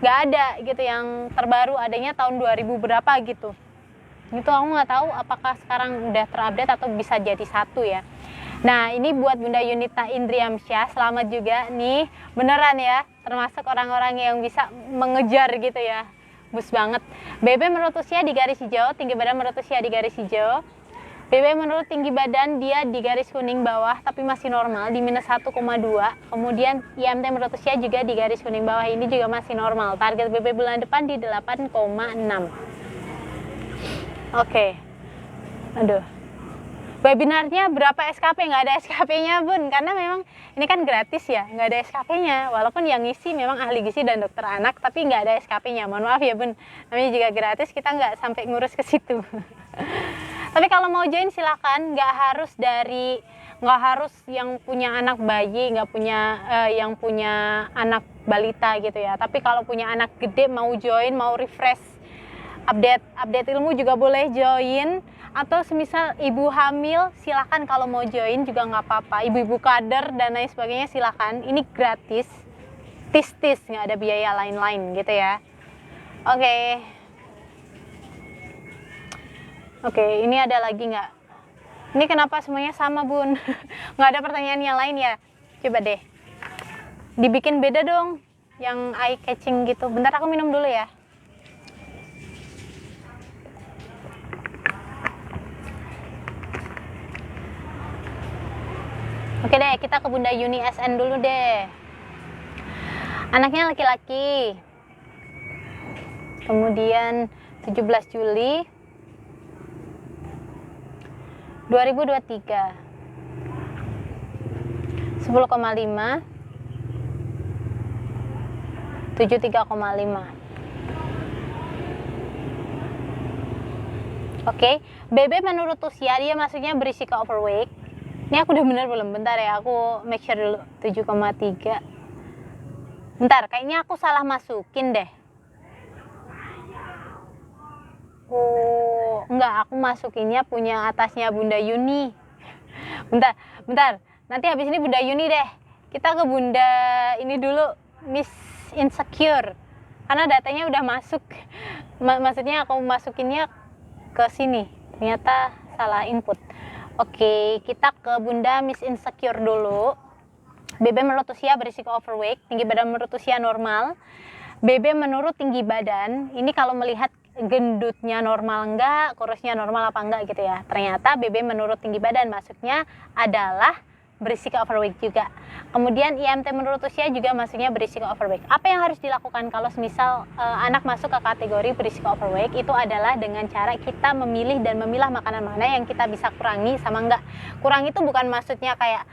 nggak ada gitu, yang terbaru adanya tahun 2000 berapa gitu. Itu aku nggak tahu apakah sekarang udah terupdate atau bisa jadi satu ya. Nah ini buat Bunda Yunita Indriamsyah, selamat juga nih, beneran ya, termasuk orang-orang yang bisa mengejar gitu ya. Bus banget. BB menurut usia di garis hijau, tinggi badan menurut usia di garis hijau. BB menurut tinggi badan dia di garis kuning bawah tapi masih normal di minus 1,2. Kemudian IMT menurut usia juga di garis kuning bawah, ini juga masih normal. Target BB bulan depan di 8,6. Oke. Aduh. Webinarnya berapa SKP? Nggak ada SKP-nya Bun, karena memang ini kan gratis ya, nggak ada SKP-nya. Walaupun yang ngisi memang ahli gizi dan dokter anak, tapi nggak ada SKP-nya. Mohon maaf ya Bun, namanya juga gratis, kita nggak sampai ngurus ke situ. Tapi kalau mau join silakan, nggak harus yang punya anak bayi, nggak punya yang punya anak balita gitu ya. Tapi kalau punya anak gede mau join, mau refresh, update ilmu juga boleh join. Atau semisal ibu hamil silakan, kalau mau join juga nggak apa-apa. Ibu-ibu kader dan lain sebagainya silakan. Ini gratis, tis nggak ada biaya lain-lain gitu ya. Oke, ini ada lagi nggak? Ini kenapa semuanya sama Bun? Nggak ada pertanyaan yang lain ya? Coba deh dibikin beda dong, yang eye catching gitu. Bentar aku minum dulu ya. Oke deh, kita ke Bunda Yuni SN dulu deh. Anaknya laki-laki. Kemudian 17 Juli 2023. 10,5. 73,5. Oke, BB menurut usia dia masuknya berisiko overweight. Ini aku udah bener belum? Bentar ya, aku make sure dulu. 7,3. Bentar, kayaknya aku salah masukin deh. Oh, enggak, aku masukinnya punya atasnya Bunda Yuni. Bentar. Nanti habis ini Bunda Yuni deh. Kita ke Bunda ini dulu, Miss Insecure. Karena datanya udah masuk. Maksudnya aku masukinnya ke sini. Ternyata salah input. Oke, kita ke Bunda Miss Insecure dulu. BB menurut usia berisiko overweight, tinggi badan menurut usia normal. BB menurut tinggi badan, ini kalau melihat gendutnya normal enggak, kurusnya normal apa enggak gitu ya. Ternyata BB menurut tinggi badan masuknya adalah berisiko overweight juga. Kemudian IMT menurut usia juga masuknya berisiko overweight. Apa yang harus dilakukan kalau misal anak masuk ke kategori berisiko overweight? Itu adalah dengan cara kita memilih dan memilah makanan mana yang kita bisa kurangi sama enggak. Kurang itu bukan maksudnya kayak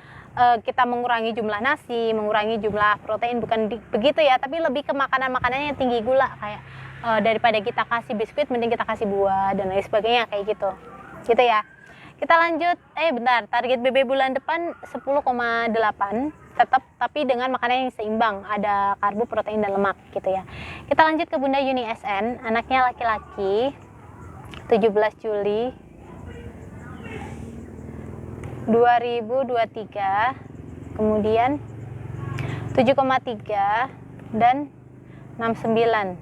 kita mengurangi jumlah nasi, mengurangi jumlah protein, bukan begitu ya, tapi lebih ke makanan-makanan yang tinggi gula, kayak daripada kita kasih biskuit mending kita kasih buah dan lain sebagainya, kayak gitu ya. Kita lanjut, bentar, target BB bulan depan 10,8 tetap, tapi dengan makanan yang seimbang, ada karbo, protein, dan lemak gitu ya. Kita lanjut ke Bunda Yuni SN, anaknya laki-laki, 17 Juli 2023, kemudian 7,3 dan 69.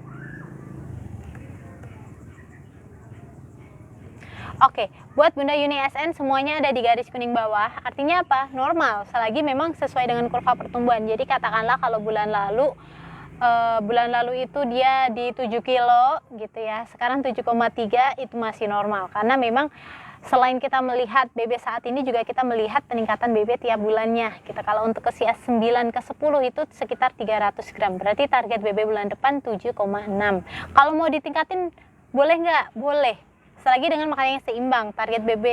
Oke, buat Bunda Yuni SN semuanya ada di garis kuning bawah. Artinya apa? Normal, selagi memang sesuai dengan kurva pertumbuhan. Jadi katakanlah kalau bulan lalu itu dia di 7 kilo gitu ya. Sekarang 7,3 itu masih normal. Karena memang selain kita melihat BB saat ini, juga kita melihat peningkatan BB tiap bulannya. Kita kalau untuk usia 9 ke 10 itu sekitar 300 gram. Berarti target BB bulan depan 7,6. Kalau mau ditingkatin boleh nggak? Boleh. Selagi dengan makanan yang seimbang. Target BB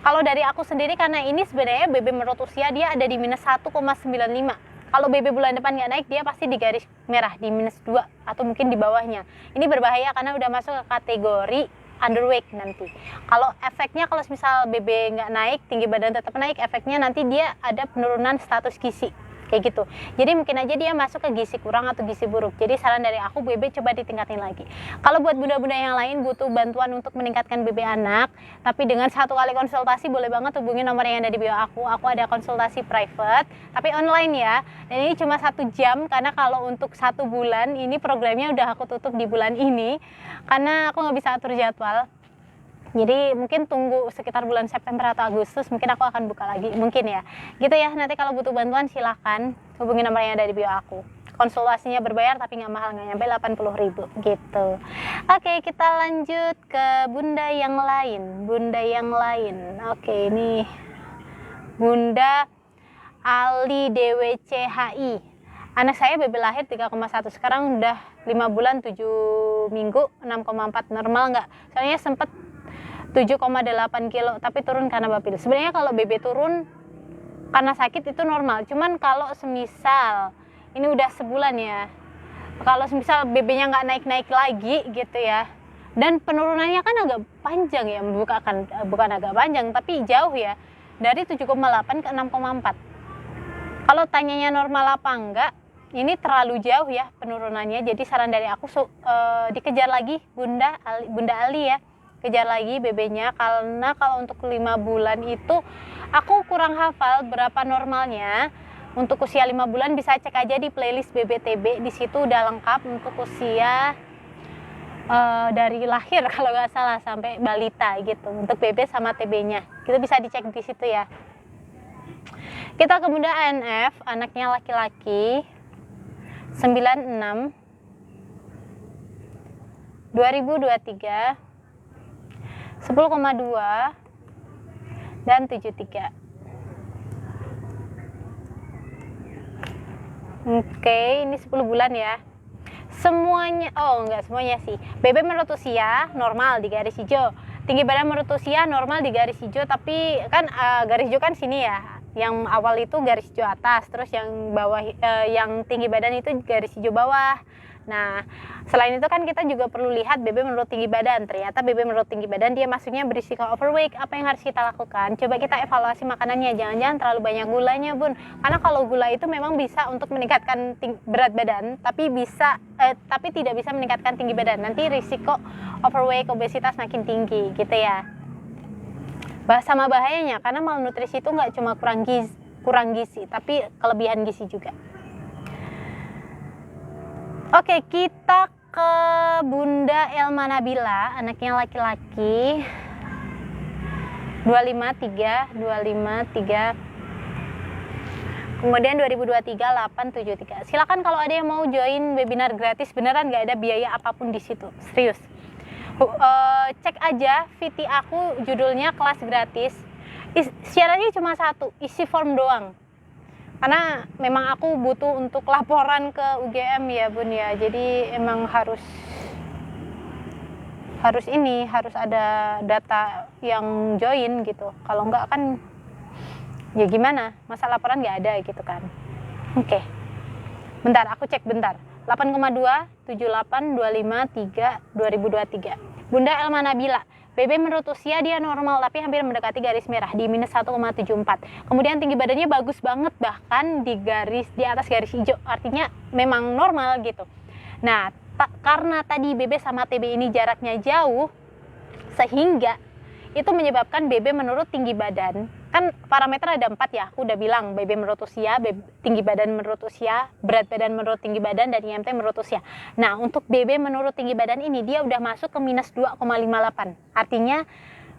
kalau dari aku sendiri, karena ini sebenarnya BB menurut usia dia ada di minus 1,95. Kalau BB bulan depan nggak naik, dia pasti di garis merah, di minus 2 atau mungkin di bawahnya. Ini berbahaya karena udah masuk ke kategori underweight nanti. Kalau efeknya, kalau misal BB nggak naik, tinggi badan tetap naik, efeknya nanti dia ada penurunan status gizi. Kayak gitu. Jadi mungkin aja dia masuk ke gizi kurang atau gizi buruk. Jadi saran dari aku, BB coba ditingkatin lagi. Kalau buat bunda-bunda yang lain butuh bantuan untuk meningkatkan BB anak, tapi dengan 1 kali konsultasi, boleh banget hubungi nomor yang ada di bio aku. Aku ada konsultasi private, tapi online ya. Dan ini cuma 1 jam, karena kalau untuk 1 bulan, ini programnya udah aku tutup di bulan ini. Karena aku nggak bisa atur jadwal. Jadi mungkin tunggu sekitar bulan September atau Agustus, mungkin aku akan buka lagi, mungkin ya. Gitu ya, nanti kalau butuh bantuan silahkan hubungi nomor yang ada di bio aku. Konsultasinya berbayar tapi nggak mahal, nggak nyampe 80.000 gitu. Oke, kita lanjut ke bunda yang lain. Oke, ini Bunda Ali DWCHI. Anak saya BB lahir 3,1, sekarang udah 5 bulan 7 minggu, 6,4, normal nggak? Soalnya sempet 7,8 kilo tapi turun karena bapil. Sebenarnya kalau BB turun karena sakit itu normal, cuman kalau semisal ini udah sebulan ya, kalau semisal BB-nya nggak naik-naik lagi gitu ya, dan penurunannya kan agak panjang ya, bukan agak panjang tapi jauh ya, dari 7,8 ke 6,4. Kalau tanyanya normal apa enggak, ini terlalu jauh ya penurunannya. Jadi saran dari aku dikejar lagi Bunda Ali ya, kejar lagi BB-nya, karena kalau untuk 5 bulan itu aku kurang hafal berapa normalnya. Untuk usia 5 bulan bisa cek aja di playlist BBTB, di situ udah lengkap untuk usia dari lahir kalau nggak salah sampai balita gitu, untuk BB sama TB-nya. Kita bisa dicek di situ ya. Kita ke Bunda ANF, anaknya laki-laki, 96 2023, 10,2 dan 73. Oke, ini 10 bulan ya. Semuanya, enggak semuanya sih. BB menurut usia normal di garis hijau. Tinggi badan menurut usia normal di garis hijau, tapi kan garis hijau kan sini ya. Yang awal itu garis hijau atas, terus yang bawah yang tinggi badan itu garis hijau bawah. Nah, selain itu kan kita juga perlu lihat BB menurut tinggi badan. Ternyata BB menurut tinggi badan dia masuknya berisiko overweight. Apa yang harus kita lakukan? Coba kita evaluasi makanannya. Jangan-jangan terlalu banyak gulanya, Bun. Karena kalau gula itu memang bisa untuk meningkatkan berat badan, tapi tidak bisa meningkatkan tinggi badan. Nanti risiko overweight, obesitas makin tinggi gitu ya. Sama bahayanya karena malnutrisi itu nggak cuma kurang gizi, tapi kelebihan gizi juga. Oke, kita ke Bunda Elma Nabila, anaknya laki-laki, 253, kemudian 2023 873. Silakan kalau ada yang mau join webinar gratis, beneran nggak ada biaya apapun di situ, serius. Cek aja VT aku, judulnya kelas gratis. Syaratnya cuma satu, isi form doang. Karena memang aku butuh untuk laporan ke UGM ya Bun ya, jadi emang harus ada data yang join gitu. Kalau enggak kan ya gimana, masa laporan nggak ada gitu kan. Oke. Bentar, aku cek bentar. 8,2, 78, 25, 3, 2023. Bunda Elma Nabila, BB menurut usia dia normal tapi hampir mendekati garis merah di minus 1,74. Kemudian tinggi badannya bagus banget, bahkan di atas garis hijau, artinya memang normal gitu. Nah, karena tadi BB sama TB ini jaraknya jauh, sehingga itu menyebabkan BB menurut tinggi badan. Kan parameter ada 4 ya, aku udah bilang BB menurut usia, tinggi badan menurut usia, berat badan menurut tinggi badan, dan IMT menurut usia. Nah, untuk BB menurut tinggi badan ini dia udah masuk ke minus 2,58. Artinya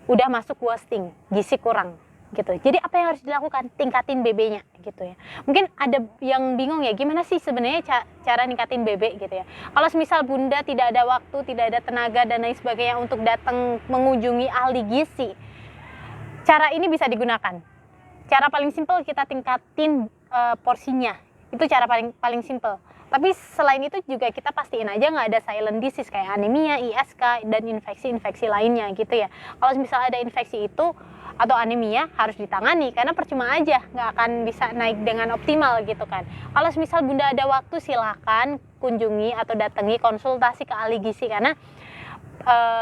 udah masuk wasting, gizi kurang gitu. Jadi apa yang harus dilakukan? Tingkatin BB-nya gitu ya. Mungkin ada yang bingung ya, gimana sih sebenarnya cara ningkatin BB gitu ya. Kalau misal Bunda tidak ada waktu, tidak ada tenaga dan lain sebagainya untuk datang mengunjungi ahli gizi, cara ini bisa digunakan. Cara paling simpel, kita tingkatin porsinya. Itu cara paling simpel. Tapi selain itu juga kita pastiin aja nggak ada silent disease kayak anemia, ISK, dan infeksi-infeksi lainnya gitu ya. Kalau misalnya ada infeksi itu atau anemia, harus ditangani karena percuma aja, nggak akan bisa naik dengan optimal gitu kan. Kalau misal Bunda ada waktu, silakan kunjungi atau datangi konsultasi ke ahli gizi, karena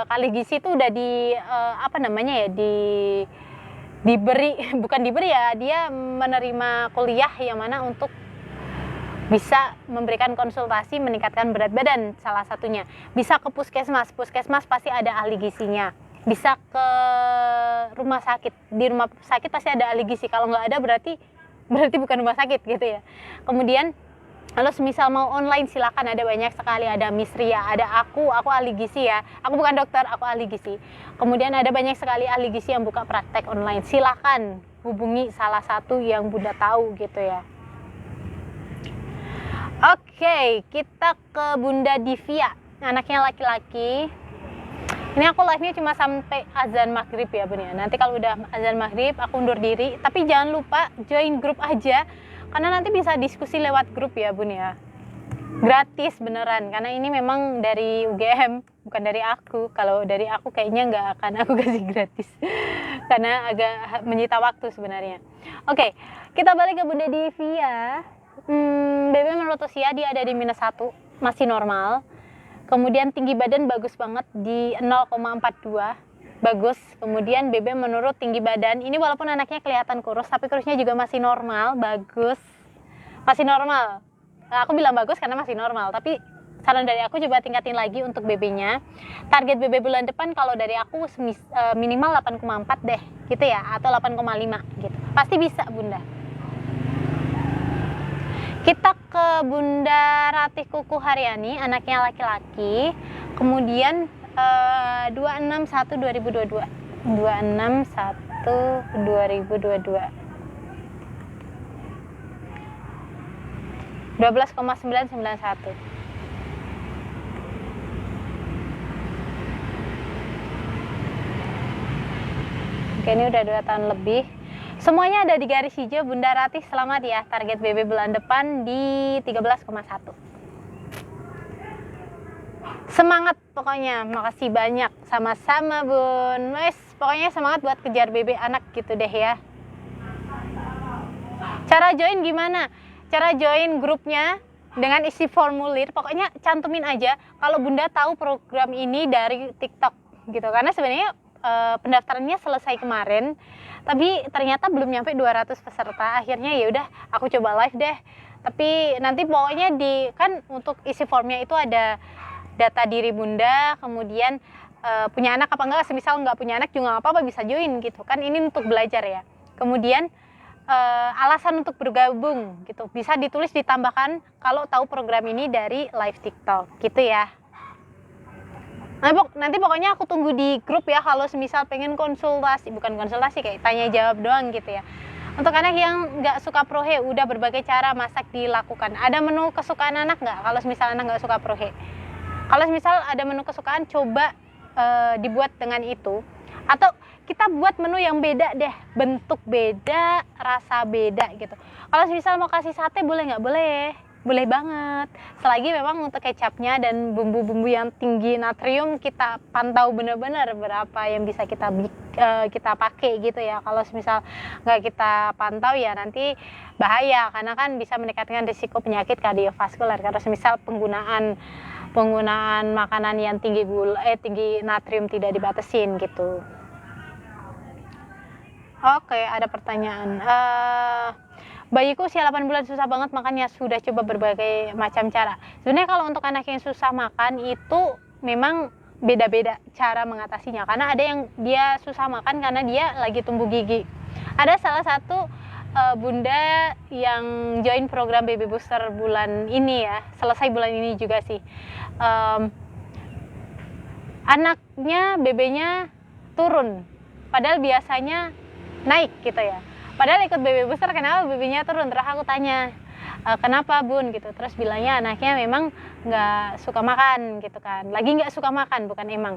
ahli gizi itu udah diberi ya, dia menerima kuliah yang mana untuk bisa memberikan konsultasi meningkatkan berat badan, salah satunya. Bisa ke puskesmas pasti ada ahli gizinya. Bisa ke rumah sakit, di rumah sakit pasti ada ahli gizi. Kalau nggak ada berarti bukan rumah sakit gitu ya. Kemudian kalau misal mau online, silakan, ada banyak sekali, ada Miss Ria, ada aku ahli gizi ya. Aku bukan dokter, aku ahli gizi. Kemudian ada banyak sekali ahli gizi yang buka praktek online. Silakan hubungi salah satu yang Bunda tahu gitu ya. Oke, kita ke Bunda Divya, anaknya laki-laki. Ini aku live-nya cuma sampai azan maghrib ya Bun ya. Nanti kalau udah azan maghrib aku undur diri. Tapi jangan lupa join grup aja, karena nanti bisa diskusi lewat grup ya Bun ya. Gratis beneran, karena ini memang dari UGM, bukan dari aku. Kalau dari aku kayaknya nggak akan aku kasih gratis, karena agak menyita waktu sebenarnya. Oke, kita balik ke Bunda Divya. BB menurut usia dia ada di minus 1, masih normal. Kemudian tinggi badan bagus banget di 0,42, bagus. Kemudian BB menurut tinggi badan, ini walaupun anaknya kelihatan kurus, tapi kurusnya juga masih normal, bagus. Masih normal. Aku bilang bagus karena masih normal, tapi saran dari aku coba tingkatin lagi untuk BB-nya. Target BB bulan depan kalau dari aku minimal 8,4 deh, gitu ya, atau 8,5 gitu. Pasti bisa Bunda. Kita ke Bunda Ratih Kuku Haryani, anaknya laki-laki. Kemudian 261 2022. 261 2022. 12,991. Oke, ini udah 2 tahun lebih. Semuanya ada di garis hijau. Bunda Ratih, selamat ya. Target BB bulan depan di 13,1. Semangat pokoknya. Makasih banyak. Sama-sama Bun. Wes, pokoknya semangat buat kejar BB anak gitu deh ya. Cara join gimana? Cara join grupnya dengan isi formulir. Pokoknya cantumin aja kalau Bunda tahu program ini dari TikTok gitu. Karena sebenarnya pendaftarannya selesai kemarin, tapi ternyata belum nyampe 200 peserta. Akhirnya ya udah aku coba live deh. Tapi nanti pokoknya kan untuk isi formnya itu ada data diri Bunda, kemudian punya anak apa enggak, semisal nggak punya anak juga nggak apa-apa, bisa join gitu kan, ini untuk belajar ya. Kemudian alasan untuk bergabung gitu bisa ditulis, ditambahkan kalau tahu program ini dari live TikTok gitu ya. Nanti pokoknya aku tunggu di grup ya kalau semisal pengen konsultasi, bukan konsultasi, kayak tanya jawab doang gitu ya. Untuk anak yang nggak suka prohe, udah berbagai cara masak dilakukan. Ada menu kesukaan anak nggak kalau semisal anak nggak suka prohe? Kalau semisal ada menu kesukaan, coba dibuat dengan itu. Atau kita buat menu yang beda deh, bentuk beda, rasa beda gitu. Kalau semisal mau kasih sate, boleh nggak? Boleh. Boleh banget, selagi memang untuk kecapnya dan bumbu-bumbu yang tinggi natrium kita pantau benar-benar berapa yang bisa kita pakai gitu ya. Kalau misal nggak kita pantau ya nanti bahaya, karena kan bisa meningkatkan risiko penyakit kardiovaskular karena misal penggunaan makanan yang tinggi tinggi natrium tidak dibatasin gitu. Oke, ada pertanyaan. Bayiku usia 8 bulan susah banget makannya, sudah coba berbagai macam cara. Sebenarnya kalau untuk anak yang susah makan itu memang beda-beda cara mengatasinya. Karena ada yang dia susah makan karena dia lagi tumbuh gigi. Ada salah satu bunda yang join program baby booster bulan ini ya, selesai bulan ini juga sih. Anaknya, bebenya turun, padahal biasanya naik gitu ya. Padahal ikut baby booster, kenapa babynya turun? Terus aku tanya, kenapa bun gitu, terus bilangnya anaknya memang nggak suka makan gitu kan, lagi nggak suka makan, bukan emang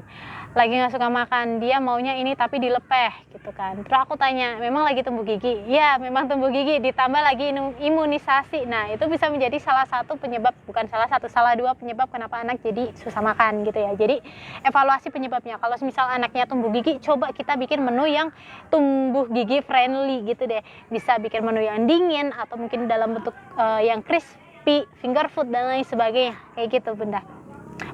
lagi nggak suka makan, dia maunya ini tapi dilepeh gitu kan. Terus aku tanya, memang lagi tumbuh gigi? Ya memang tumbuh gigi ditambah lagi imunisasi. Nah itu bisa menjadi salah satu penyebab, bukan salah dua penyebab kenapa anak jadi susah makan gitu ya. Jadi evaluasi penyebabnya, kalau misal anaknya tumbuh gigi, coba kita bikin menu yang tumbuh gigi friendly gitu deh. Bisa bikin menu yang dingin atau mungkin dalam bentuk yang crispy, finger food dan lain sebagainya, kayak gitu bunda.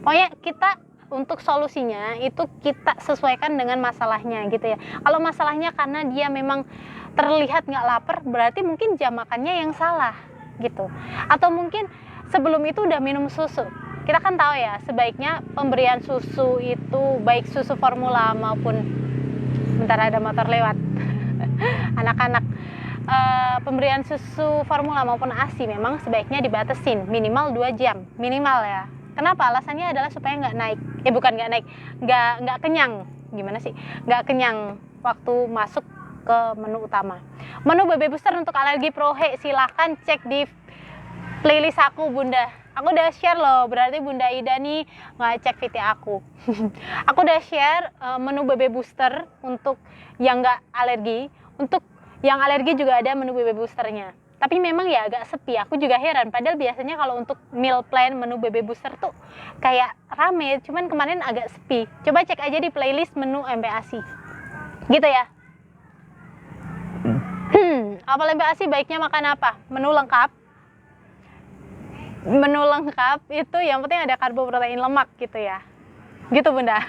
Pokoknya kita untuk solusinya itu kita sesuaikan dengan masalahnya gitu ya. Kalau masalahnya karena dia memang terlihat nggak lapar, berarti mungkin jam makannya yang salah gitu. Atau mungkin sebelum itu udah minum susu. Kita kan tahu ya, sebaiknya pemberian susu itu baik susu formula maupun, bentar ada motor lewat, anak-anak. Pemberian susu formula maupun ASI memang sebaiknya dibatasin minimal 2 jam minimal ya. Kenapa? Alasannya adalah supaya nggak kenyang, gimana sih? Nggak kenyang waktu masuk ke menu utama. Menu baby booster untuk alergi prohe silahkan cek di playlist aku bunda. Aku udah share loh, berarti Bunda Ida nih nggak cek VT aku. Aku udah share menu baby booster untuk yang nggak alergi. Untuk yang alergi juga ada menu baby boosternya. Tapi memang ya agak sepi, aku juga heran. Padahal biasanya kalau untuk meal plan menu baby booster tuh kayak rame, cuman kemarin agak sepi. Coba cek aja di playlist menu MPASI. Gitu ya. Apel MPASI baiknya makan apa? Menu lengkap. Menu lengkap itu yang penting ada karbo, protein, lemak gitu ya. Gitu bunda.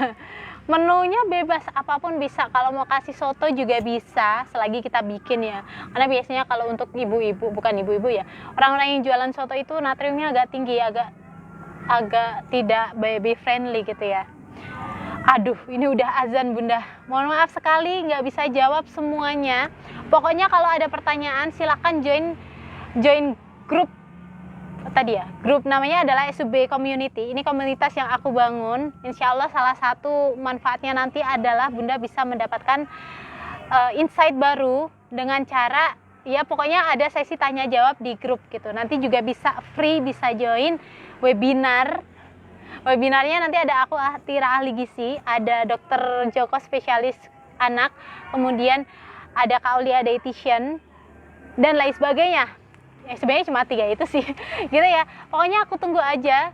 Menunya bebas, apapun bisa. Kalau mau kasih soto juga bisa, selagi kita bikin ya. Karena biasanya kalau untuk ibu-ibu, bukan ibu-ibu ya, orang-orang yang jualan soto itu natriumnya agak tinggi, agak tidak baby friendly gitu ya. Aduh, ini udah azan bunda. Mohon maaf sekali nggak bisa jawab semuanya. Pokoknya kalau ada pertanyaan silahkan join grup tadi ya. Grup namanya adalah SUB Community. Ini komunitas yang aku bangun. Insya Allah salah satu manfaatnya nanti adalah bunda bisa mendapatkan insight baru dengan cara ya pokoknya ada sesi tanya jawab di grup gitu. Nanti juga bisa free, bisa join webinar. Webinarnya nanti ada aku Tira ahli gizi, ada dokter Joko spesialis anak, kemudian ada Kak Aulia dietitian dan lain sebagainya. Sebenarnya cuma 3 itu sih gitu ya. Pokoknya aku tunggu aja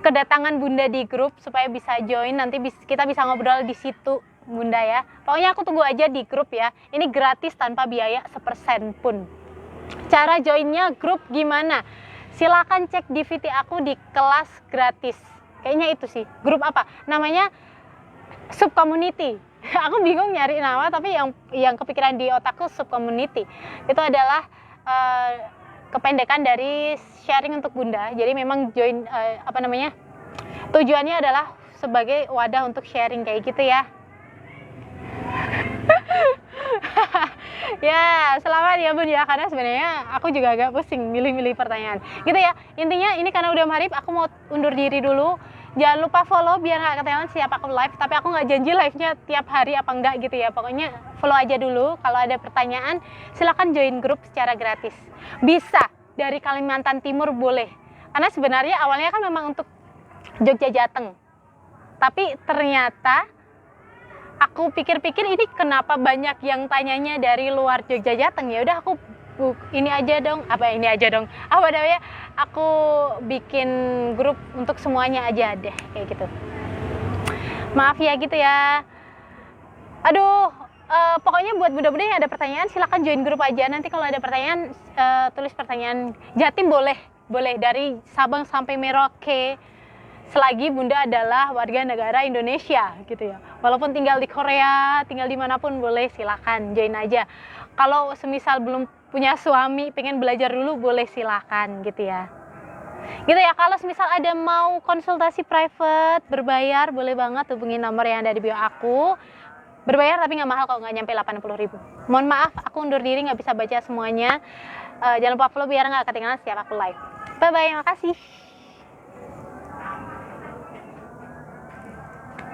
kedatangan bunda di grup supaya bisa join, nanti kita bisa ngobrol di situ bunda ya. Pokoknya aku tunggu aja di grup ya. Ini gratis tanpa biaya 1% pun. Cara joinnya grup gimana? Silakan cek di VT aku di kelas gratis. Kayaknya itu sih. Grup apa? Namanya Sub Community. Aku bingung nyari nama, tapi yang kepikiran di otakku Sub Community. Itu adalah kependekan dari sharing untuk bunda. Jadi memang join tujuannya adalah sebagai wadah untuk sharing kayak gitu ya. Ya, selamat ya Bun ya, karena sebenarnya aku juga agak pusing milih-milih pertanyaan. Gitu ya, intinya ini karena udah maghrib, aku mau undur diri dulu. Jangan lupa follow biar nggak ketinggalan siap aku live, tapi aku nggak janji live-nya tiap hari apa enggak gitu ya. Pokoknya follow aja dulu, kalau ada pertanyaan silahkan join grup secara gratis. Bisa dari Kalimantan Timur boleh, karena sebenarnya awalnya kan memang untuk Jogja Jateng. Tapi ternyata aku pikir-pikir ini kenapa banyak yang tanyanya dari luar Jogja Jateng, ya udah aku ini aja dong, apa namanya, aku bikin grup untuk semuanya aja deh kayak gitu. Maaf ya gitu ya. Aduh, pokoknya buat bunda-bunda yang ada pertanyaan silahkan join grup aja. Nanti kalau ada pertanyaan tulis pertanyaan. Jatim boleh dari Sabang sampai Merauke. Selagi bunda adalah warga negara Indonesia gitu ya. Walaupun tinggal di Korea, tinggal dimanapun boleh, silakan join aja. Kalau semisal belum punya suami, pengen belajar dulu, boleh silakan gitu ya. Gitu ya, kalau semisal ada mau konsultasi private, berbayar, boleh banget hubungi nomor yang ada di bio aku. Berbayar tapi nggak mahal, kalau nggak nyampe 80.000. Mohon maaf, aku undur diri, nggak bisa baca semuanya. Jangan lupa follow biar nggak ketinggalan setiap aku live. Bye-bye, makasih.